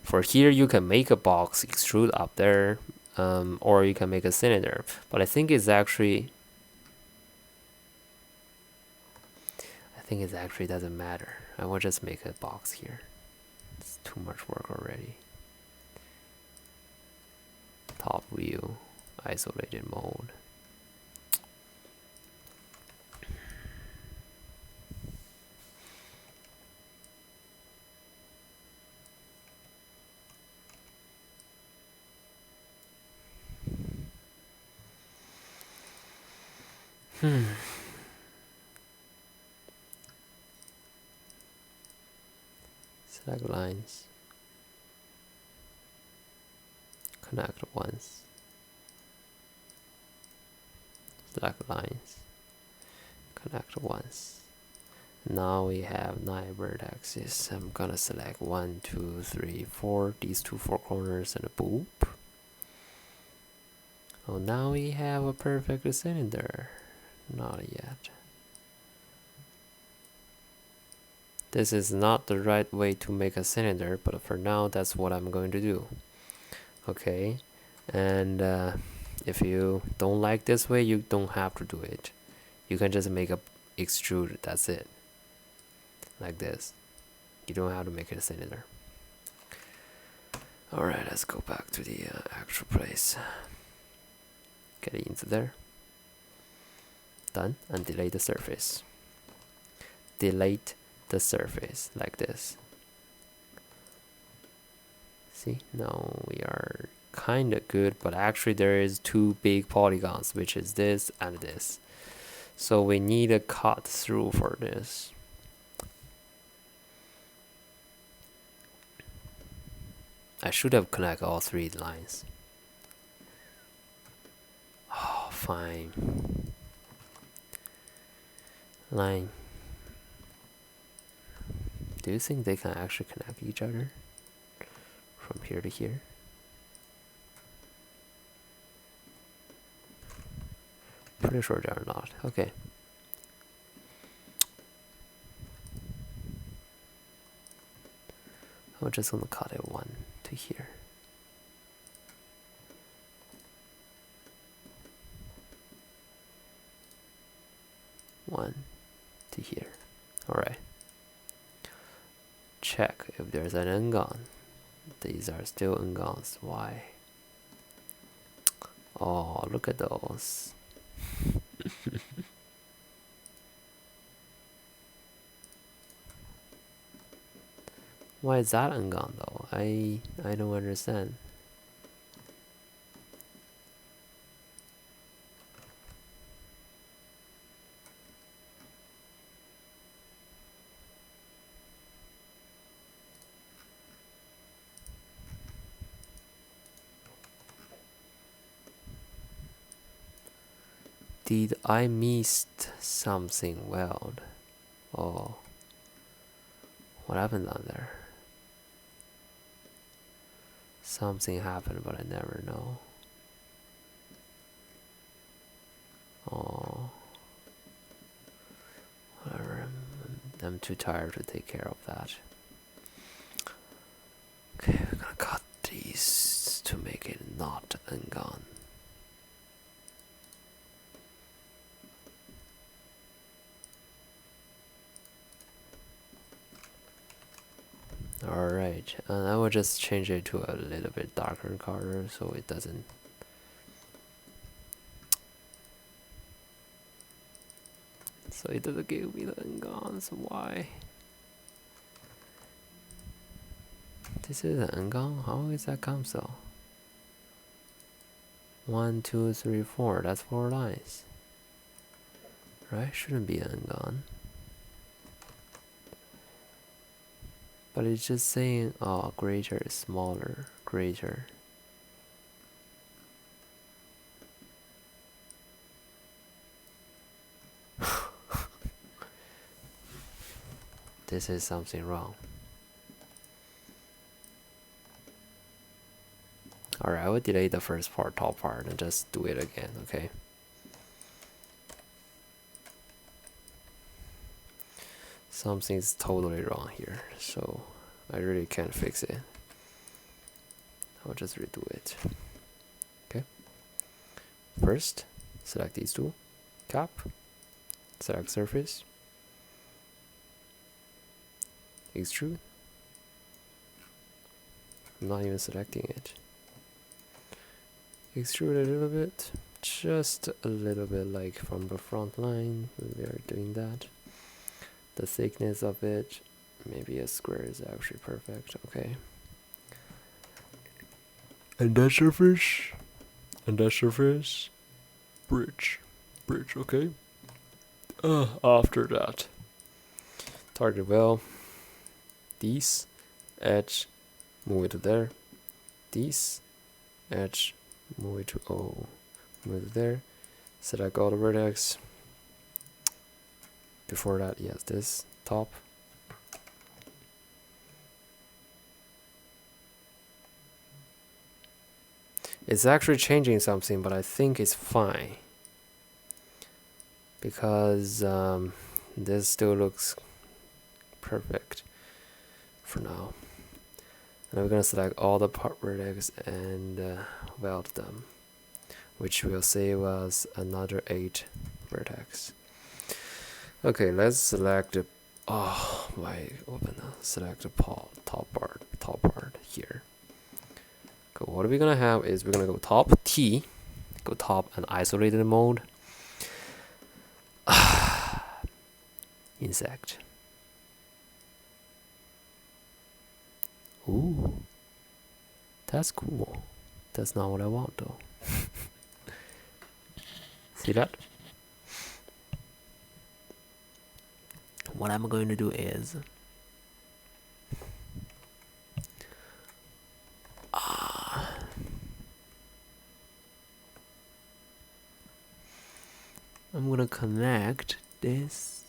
For here, you can make a box, extrude up there, or you can make a cylinder. But I think it's actually doesn't matter. I will just make a box here. It's too much work already. Top view, isolated mode. Select lines. Connect once. Select lines. Connect once. Now we have 9 vertices. I'm gonna select 1, 2, 3, 4. These 2 4 corners and a boop. Oh, now we have a perfect cylinder. Not yet. This is not the right way to make a cylinder, but for now that's what I'm going to do. Okay, and if you don't like this way, you don't have to do it. You can just make a extrude, that's it. Like this. You don't have to make it a cylinder. Alright, let's go back to the actual place. Get it into there. Done, and delete the surface. Delete the surface like this. See, now we are kind of good, but actually there is two big polygons, which is this and this. So we need a cut through for this. I should have connected all three lines. Oh, fine. Line. Do you think they can actually connect each other from here to here? Pretty sure they are not. Okay. I'm just gonna cut it 1 to here. One to here. Alright. Check if there's an n-gon. These are still n-gons. Why? Oh, look at those. Why is that n-gon though? I don't understand. Did I missed something weld? Oh, what happened down there? Something happened, but I never know. Oh, whatever. I'm too tired to take care of that. Okay, we're gonna cut these to make it not n-gon. Alright, and I will just change it to a little bit darker color so it doesn't give me the n-gons. Why? This is an n-gon? How is that come so? 1, 2, 3, 4. That's 4 lines. Right? Shouldn't be an n-gon. But it's just saying, oh, greater is smaller, greater. This is something wrong. Alright, I will delete the first part, top part, and just do it again, okay? Something's totally wrong here, so I really can't fix it. I'll just redo it. Okay. First, select these two. Cap. Select surface. Extrude. I'm not even selecting it. Extrude a little bit. Just a little bit, like from the front line. We are doing that. The thickness of it, maybe a square is actually perfect. Okay. And that surface. Bridge. Okay. After that, target well. These edge, move it to there. These edge, move it to move it there. Select all the vertex. Before that, yes, this top. It's actually changing something, but I think it's fine because this still looks perfect for now. And we're gonna select all the part vertex and weld them, which will save us another 8 vertex. Okay, let's select the select the top part here. So what we're gonna have is we're gonna go top T, go top and isolated mode. Insect. Ooh, that's cool. That's not what I want though. See that? What I'm going to do is I'm gonna connect this,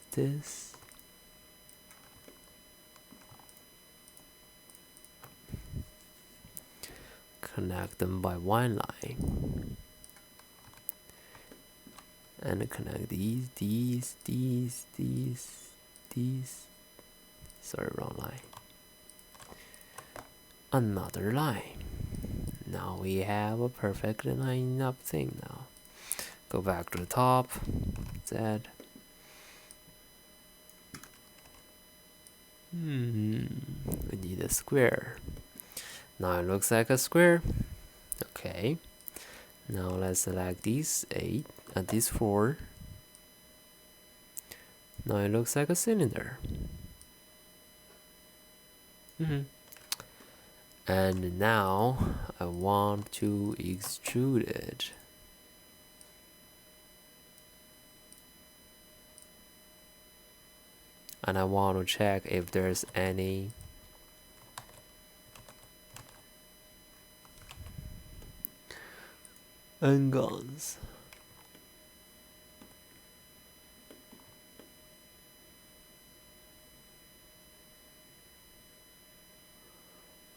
connect them by one line, and connect these. Sorry, wrong line. Another line. Now we have a perfectly lined up thing now. Go back to the top. Z. We need a square. Now it looks like a square. Okay. Now let's select these 8 and these 4. Now it looks like a cylinder. And now I want to extrude it. And I want to check if there's any n-gons.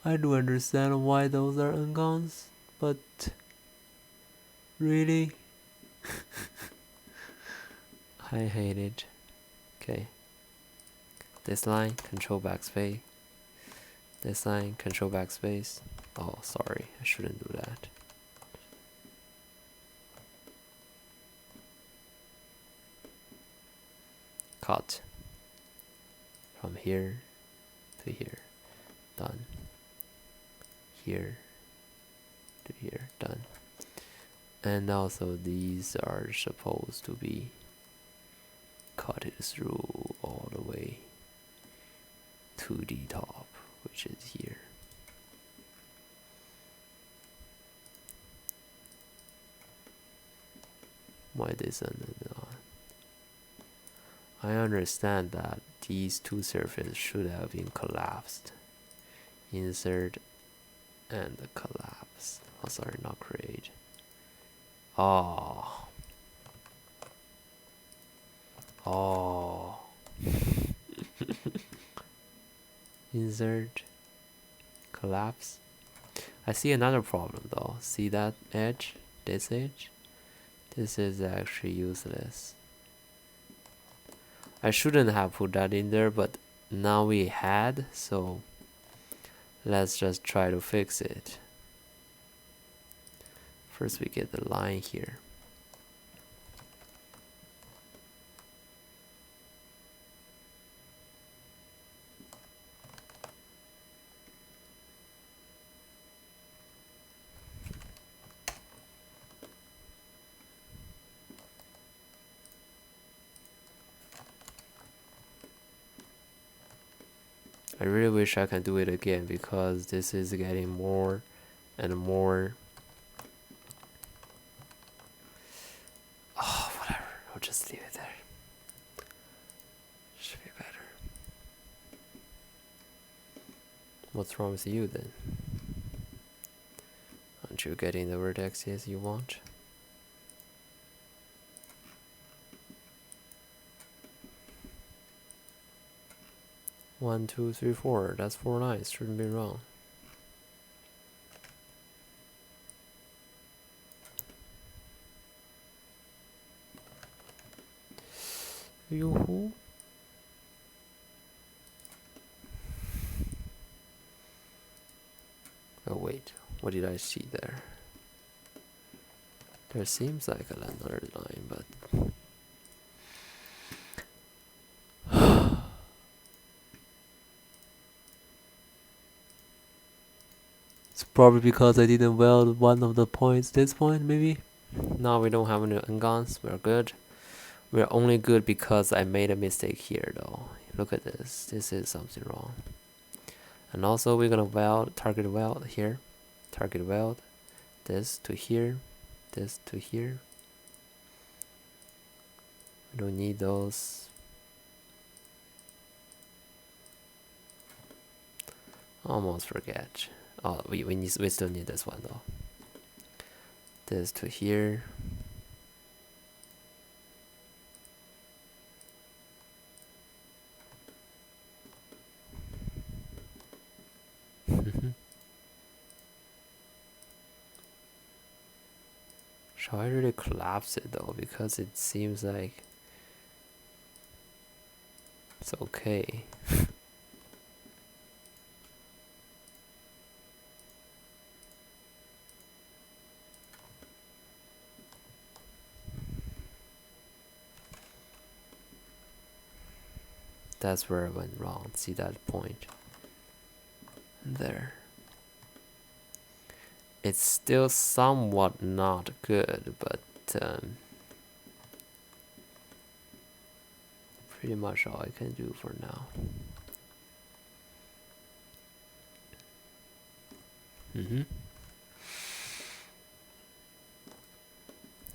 I do understand why those are n-gons, but really? I hate it. Okay. This line, control backspace. This line, control backspace. Oh, sorry, I shouldn't do that. Cut. From here to here. Done. Here to here. Done. And also these are supposed to be cut it through all the way to the top, which is here. Why this and not? I understand that these two surfaces should have been collapsed. Insert and collapse. Oh, sorry, not create. Oh. Insert, collapse. I see another problem though. See that edge? This edge? This is actually useless. I shouldn't have put that in there, but now we had, so let's just try to fix it. First we get the line here. I really wish I can do it again because this is getting more and more. Oh, whatever. I'll just leave it there. Should be better. What's wrong with you then? Aren't you getting the vertexes you want? One, two, three, four. That's 4 lines. Shouldn't be wrong. Yoo-hoo. Oh wait, what did I see there? There seems like another line, but it's probably because I didn't weld one of the points. This point, maybe? Now we don't have any n-gons. We're good. We're only good because I made a mistake here, though. Look at this. This is something wrong. And also we're gonna weld, target weld here, target weld, this to here, this to here. We don't need those. Almost forget. Oh, we still need this one though. This to here. Shall I really collapse it though? Because it seems like it's okay. That's where I went wrong. See that point? There. It's still somewhat not good, but pretty much all I can do for now.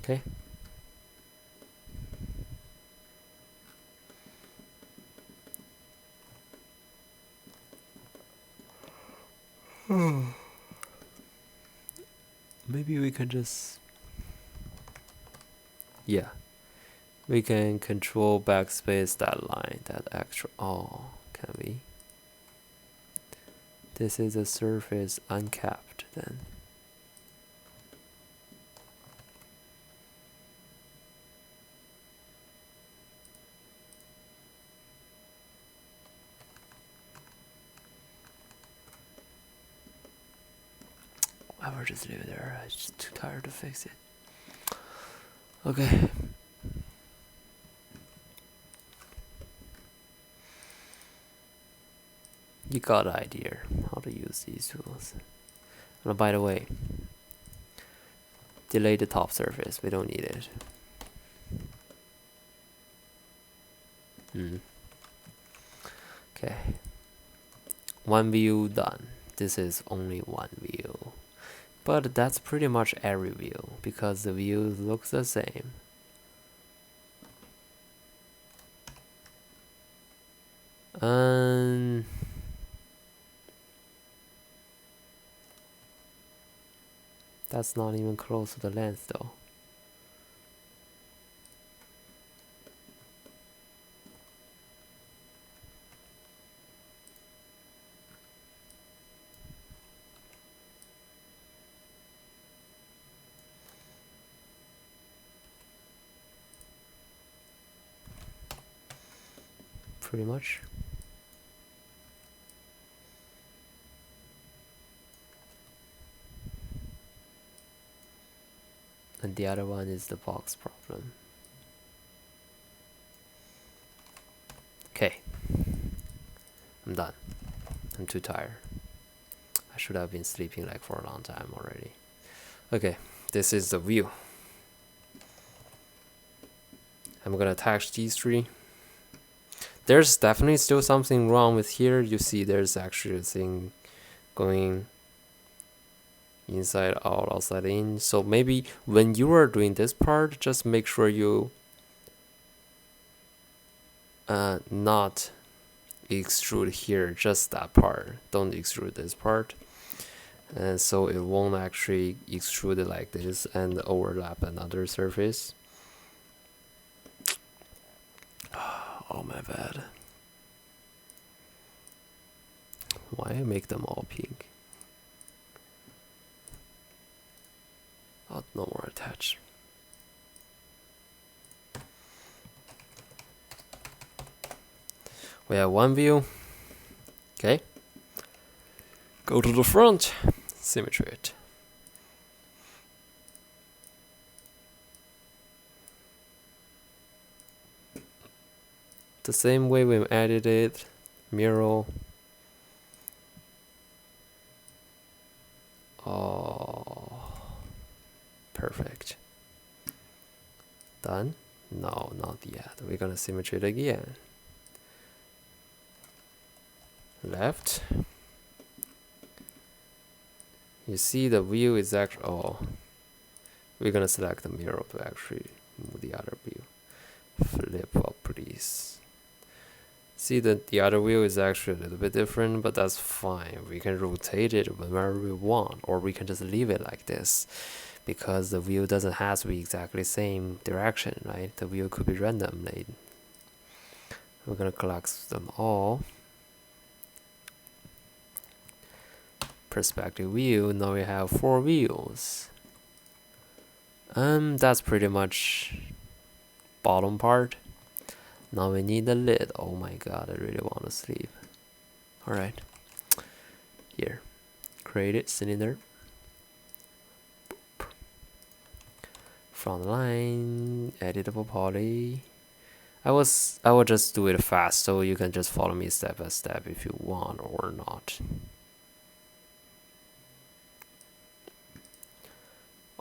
Okay. Maybe we can just, yeah, we can control backspace that line, that extra. Oh, can we? This is a surface uncapped then. I will just leave it there. I'm just too tired to fix it. Okay. You got an idea how to use these tools. And by the way, delete the top surface. We don't need it. Okay. One view done. This is only one view. But that's pretty much every view because the views look the same. That's not even close to the length though. Pretty much. And the other one is the box problem. Okay. I'm done. I'm too tired. I should have been sleeping like for a long time already. Okay, this is the view. I'm gonna attach these three. There's definitely still something wrong with here. You see there's actually a thing going inside out, outside in. So maybe when you are doing this part, just make sure you not extrude here, just that part. Don't extrude this part. And so it won't actually extrude it like this and overlap another surface. Oh my bad. Why make them all pink? Oh, no more attach. We have one view. Okay. Go to the front. Symmetry it. The same way we added it. Mirror. Oh, perfect. Done? No, not yet. We're gonna symmetry it again. Left. You see the view is actually, oh, we're gonna select the mirror to actually move the other view. Flip up, please. See that the other wheel is actually a little bit different, but that's fine. We can rotate it whenever we want, or we can just leave it like this, because the wheel doesn't have to be exactly the same direction, right? The wheel could be randomly. We're gonna collect them all. Perspective view. Now we have 4 wheels. That's pretty much bottom part. Now we need the lid. Oh my god, I really want to sleep. Alright. Here. Create it, cylinder. Front line, editable poly. I will just do it fast, so you can just follow me step by step if you want or not.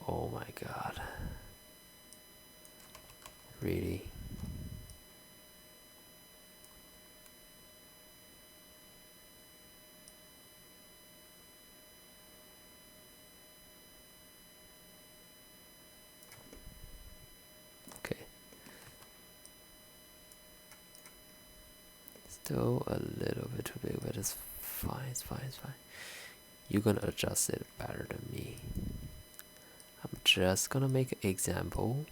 Oh my god. Really? Okay. Still a little bit too big, but it's fine, it's fine, it's fine. You're gonna adjust it better than me. I'm just gonna make an example.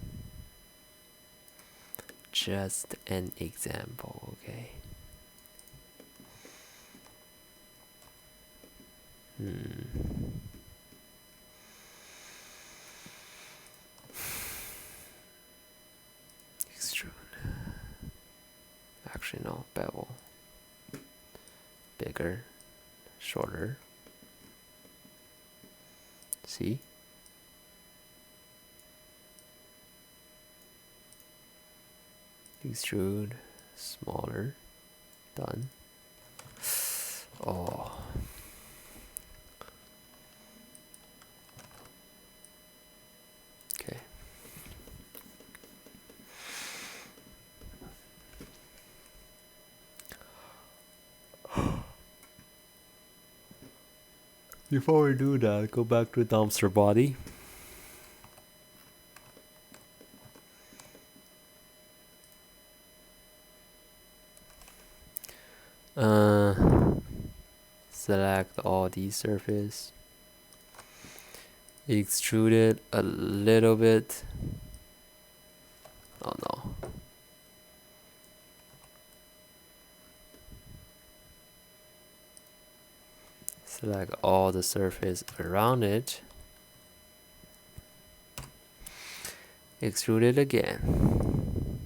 Just an example, okay? Extrude. Actually, no, bevel. Bigger, shorter. See? Extrude, smaller. Done. Oh. Okay. Before we do that, go back to dumpster body. Select all these surface. Extrude it a little bit. Oh no. Select all the surface around it. Extrude it again.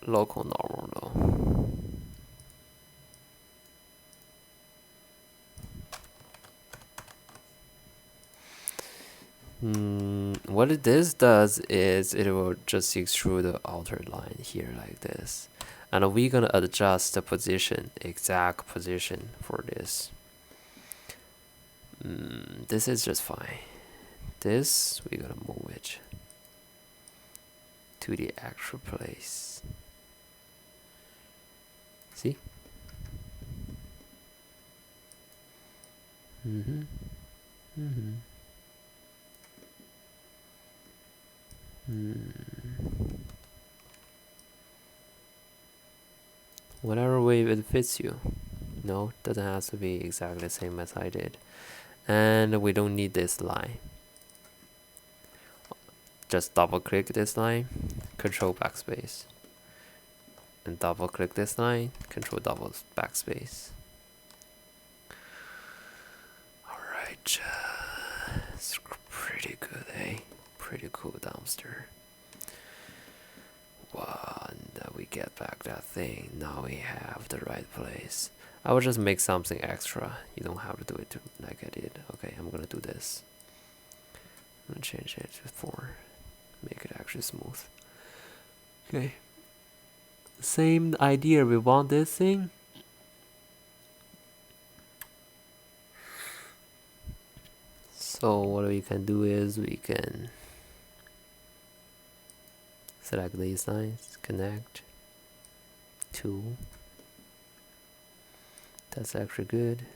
Local normal though. What this does is it will just extrude the outer line here like this. And we're gonna adjust the position, exact position for this. This is just fine. This, we're gonna move it to the actual place. See? Whatever way it fits you. No, doesn't have to be exactly the same as I did. And we don't need this line. Just double click this line, control backspace. And double click this line, control double backspace. Alright, it's pretty good, eh? Pretty cool dumpster. Wow, and we get back that thing. Now we have the right place. I will just make something extra. You don't have to do it like I did. Okay, I'm gonna do this. I'm gonna change it to 4. Make it actually smooth. Okay. Same idea, we want this thing. So what we can do is we can select these lines, connect, 2. That's actually good.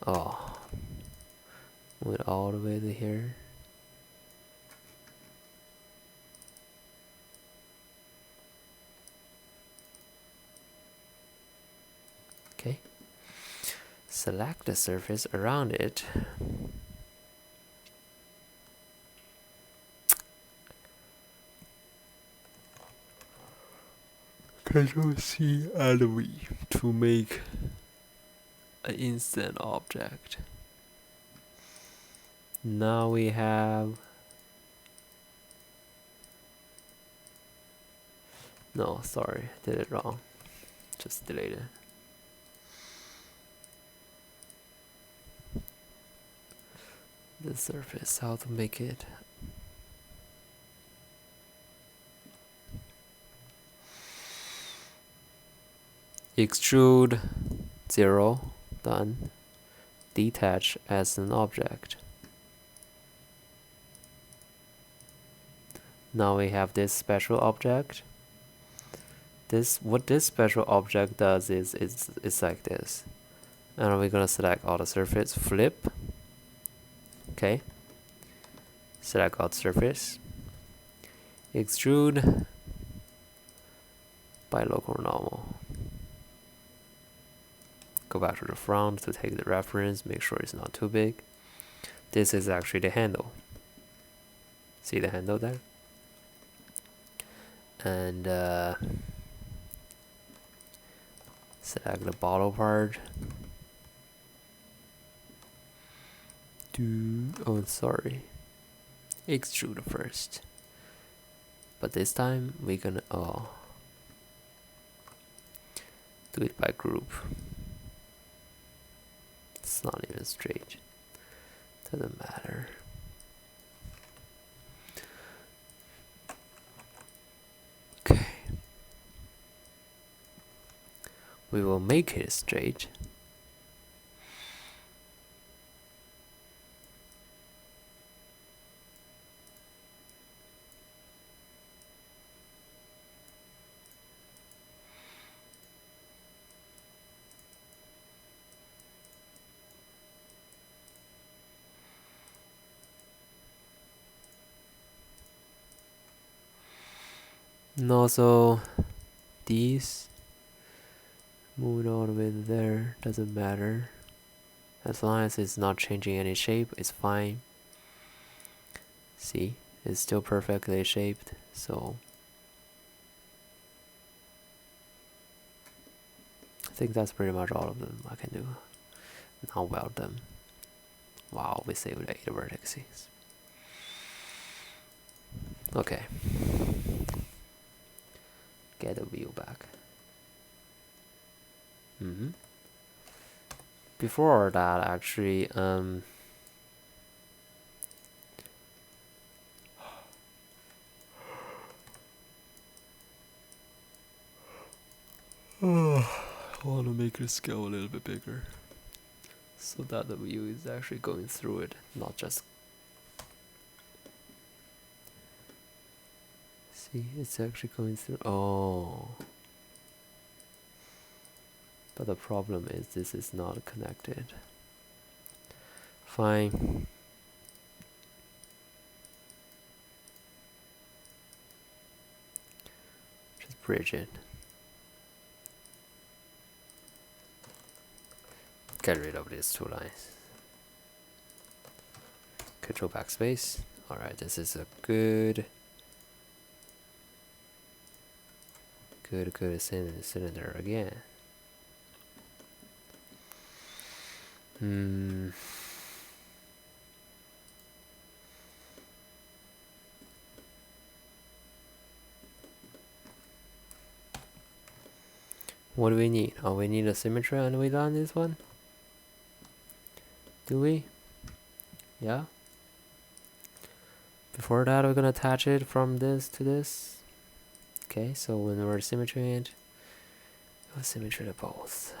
Oh, went all the way to here. Okay. Select the surface around it. Control C and V to make an instant object. Now we have. No, sorry, did it wrong. Just delete it. The surface, how to make it. Extrude 0, done. Detach as an object. Now we have this special object. What this special object does is it's like this. And we're gonna select all the surface, flip. Okay. Select all the surface. Extrude by local normal. Go back to the front to take the reference, make sure it's not too big. This is actually the handle. See the handle there? And select the bottle part. Oh, sorry. Extrude first. But this time we're gonna do it by group. It's not even straight. Doesn't matter. Okay. We will make it straight. And also these move all the way to there, doesn't matter. As long as it's not changing any shape, it's fine. See, it's still perfectly shaped, so I think that's pretty much all of them I can do. Now weld them. Wow, we saved 8 vertices. Okay. Get the view back. Before that, actually, I want to make the scale a little bit bigger so that the view is actually going through it, not just. See, it's actually going through. Oh. But the problem is this is not connected. Fine. Just bridge it. Get rid of these 2 lines. Control backspace. Alright, this is a good cylinder again. What do we need? Oh, we need a symmetry on the way down this one? Do we? Yeah? Before that, we're gonna attach it from this to this. Okay, so when we're symmetry it, we'll symmetry to both.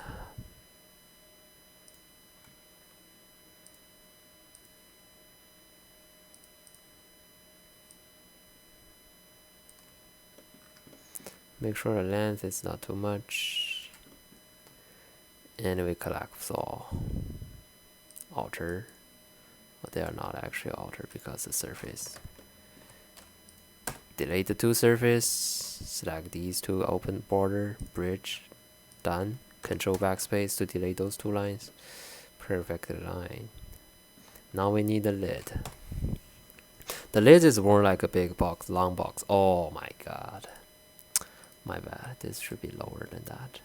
Make sure the length is not too much. And we collapse all. alter. But they are not actually altered because the surface. Delete the two surface. Select these two, open border, bridge, done. Control backspace to delete those two lines. Perfect line. Now we need the lid. The lid is more like a big box, long box. Oh my god. My bad. This should be lower than that.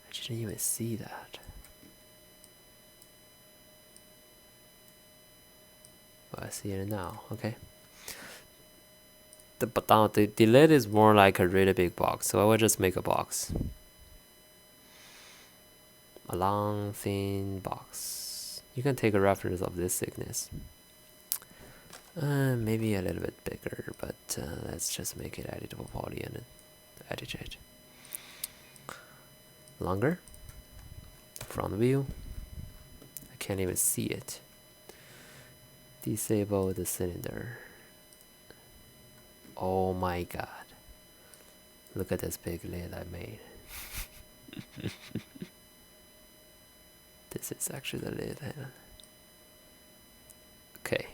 I didn't even see that. But I see it now. Okay. The lid is more like a really big box, so I will just make a box. A long, thin box. You can take a reference of this thickness. Maybe a little bit bigger, but let's just make it editable poly and edit it. Longer. Front view. I can't even see it. Disable the cylinder. Oh my god. Look at this big lid I made. This is actually the lid. Okay.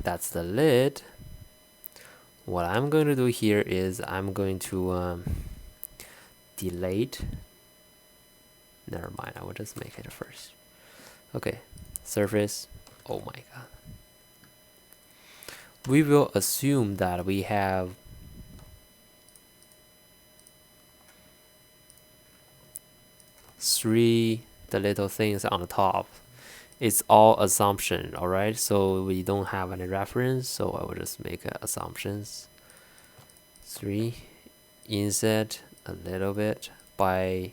That's the lid. What I'm going to do here is I'm going to delete. Never mind, I will just make it first. Okay, surface. Oh my god. We will assume that we have the little things on the top. It's all assumption, alright? So we don't have any reference, so I will just make assumptions. 3. Inset a little bit by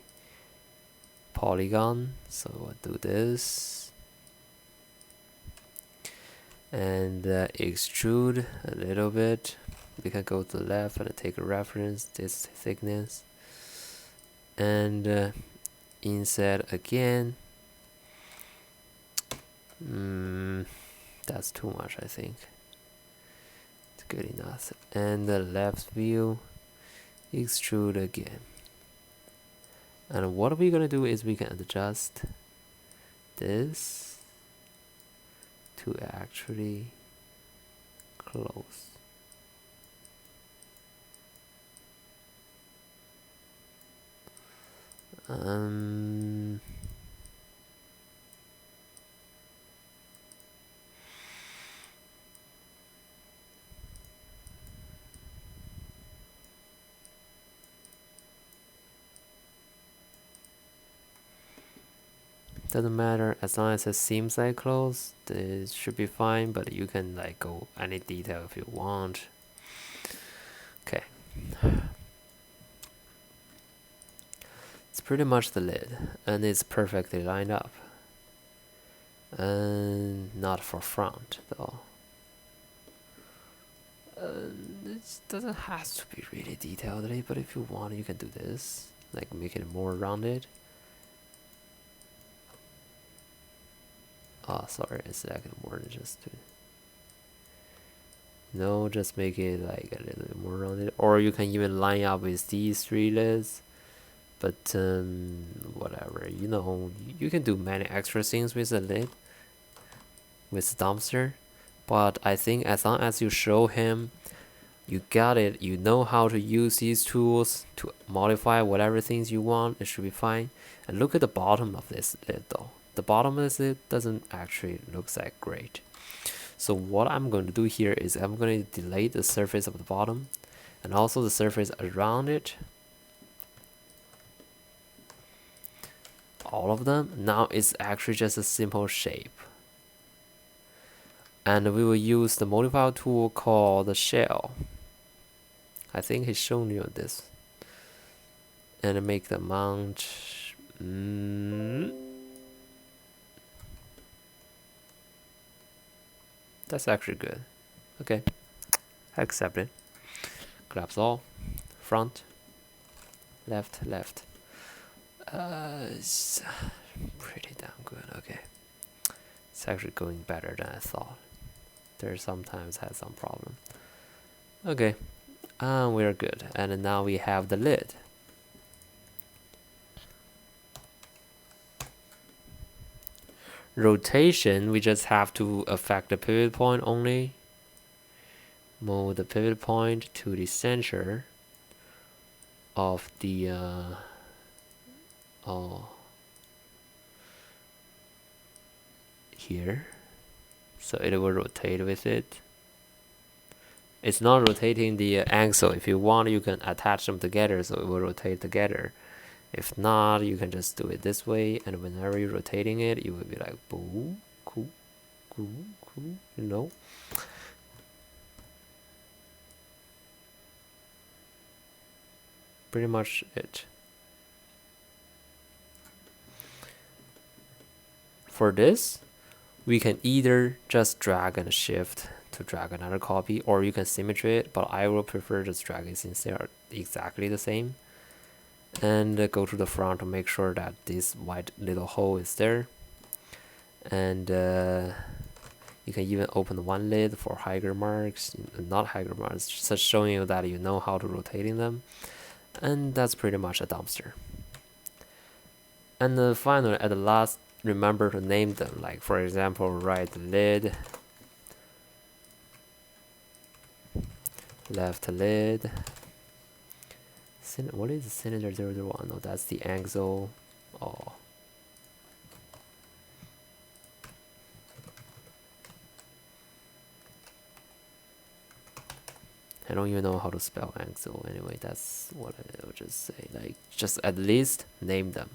polygon. So I'll do this. And extrude a little bit. We can go to the left and take a reference, this thickness. And inset again. That's too much, I think. It's good enough. And the left view, extrude again. And what we're gonna do is we can adjust this to actually close. Doesn't matter, as long as it seems like close, this should be fine, but you can like go any detail if you want. Okay. It's pretty much the lid, and it's perfectly lined up. And not for front though. It doesn't have to be really detailed, but if you want, you can do this, like make it more rounded. Oh, sorry, I selected more than just two. No, just make it like a little bit more rounded, or you can even line up with these 3 lids. But whatever, you know, you can do many extra things with the lid, with the dumpster. But I think as long as you show him, you got it, you know how to use these tools to modify whatever things you want, it should be fine. And look at the bottom of this lid though. The bottom of this lid doesn't actually look that great. So what I'm going to do here is I'm going to delete the surface of the bottom and also the surface around it. All of them. Now it's actually just a simple shape. And we will use the modifier tool called the shell. I think he's shown you this. And make the mount. That's actually good. Okay, I accept it. Collapse all. Front. Left, left. It's pretty damn good. Okay, it's actually going better than I thought. There sometimes had some problem. Okay, And we're good. And now we have the lid. Rotation, we just have to affect the pivot point only. Move the pivot point to the center of the here, so it will rotate with it. It's not rotating the axle. If you want, you can attach them together so it will rotate together. If not, you can just do it this way, and whenever you're rotating it, it will be like boo, cool, cool, cool, you know. Pretty much it. For this, we can either just drag and shift to drag another copy, or you can symmetry it, but I will prefer just drag it since they are exactly the same. And go to the front to make sure that this white little hole is there. And you can even open one lid for higher marks, not higher marks, just showing you that you know how to rotating them. And that's pretty much a dumpster. And finally, at the last, remember to name them. Like for example, right lid, left lid. What is the cylinder 001? No, that's the axle. Oh. I don't even know how to spell axle. Anyway, that's what I would just say. Like, just at least name them.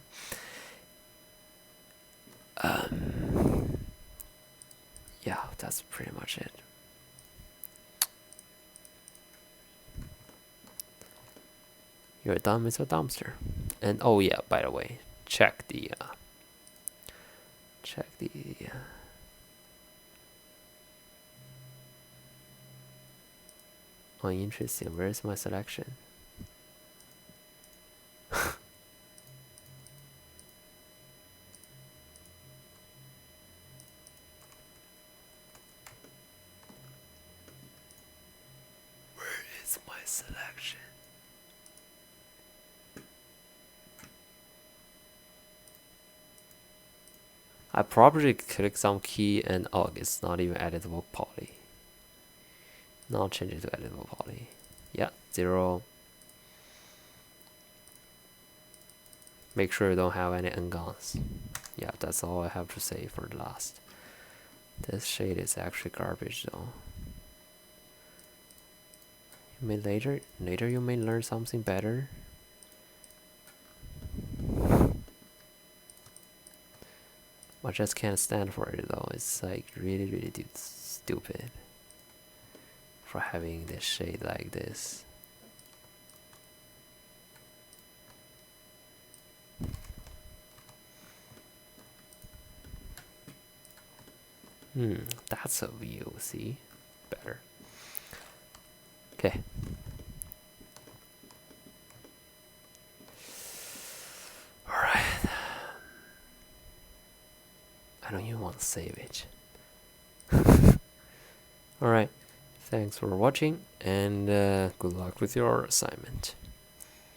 Yeah, that's pretty much it. You're done with a dumpster. And oh yeah, by the way, check the oh, interesting. Where's my selection? Where is my selection? I probably click some key and oh, it's not even editable poly. Not change it to editable poly. Yeah, 0. Make sure you don't have any ngons. Yeah, that's all I have to say for the last. This shade is actually garbage though. Later you may learn something better. I just can't stand for it though. It's like really stupid for having this shade like this. That's a view, see? Better. Okay. Alright. I don't even want to save it. Alright. Thanks for watching, and good luck with your assignment.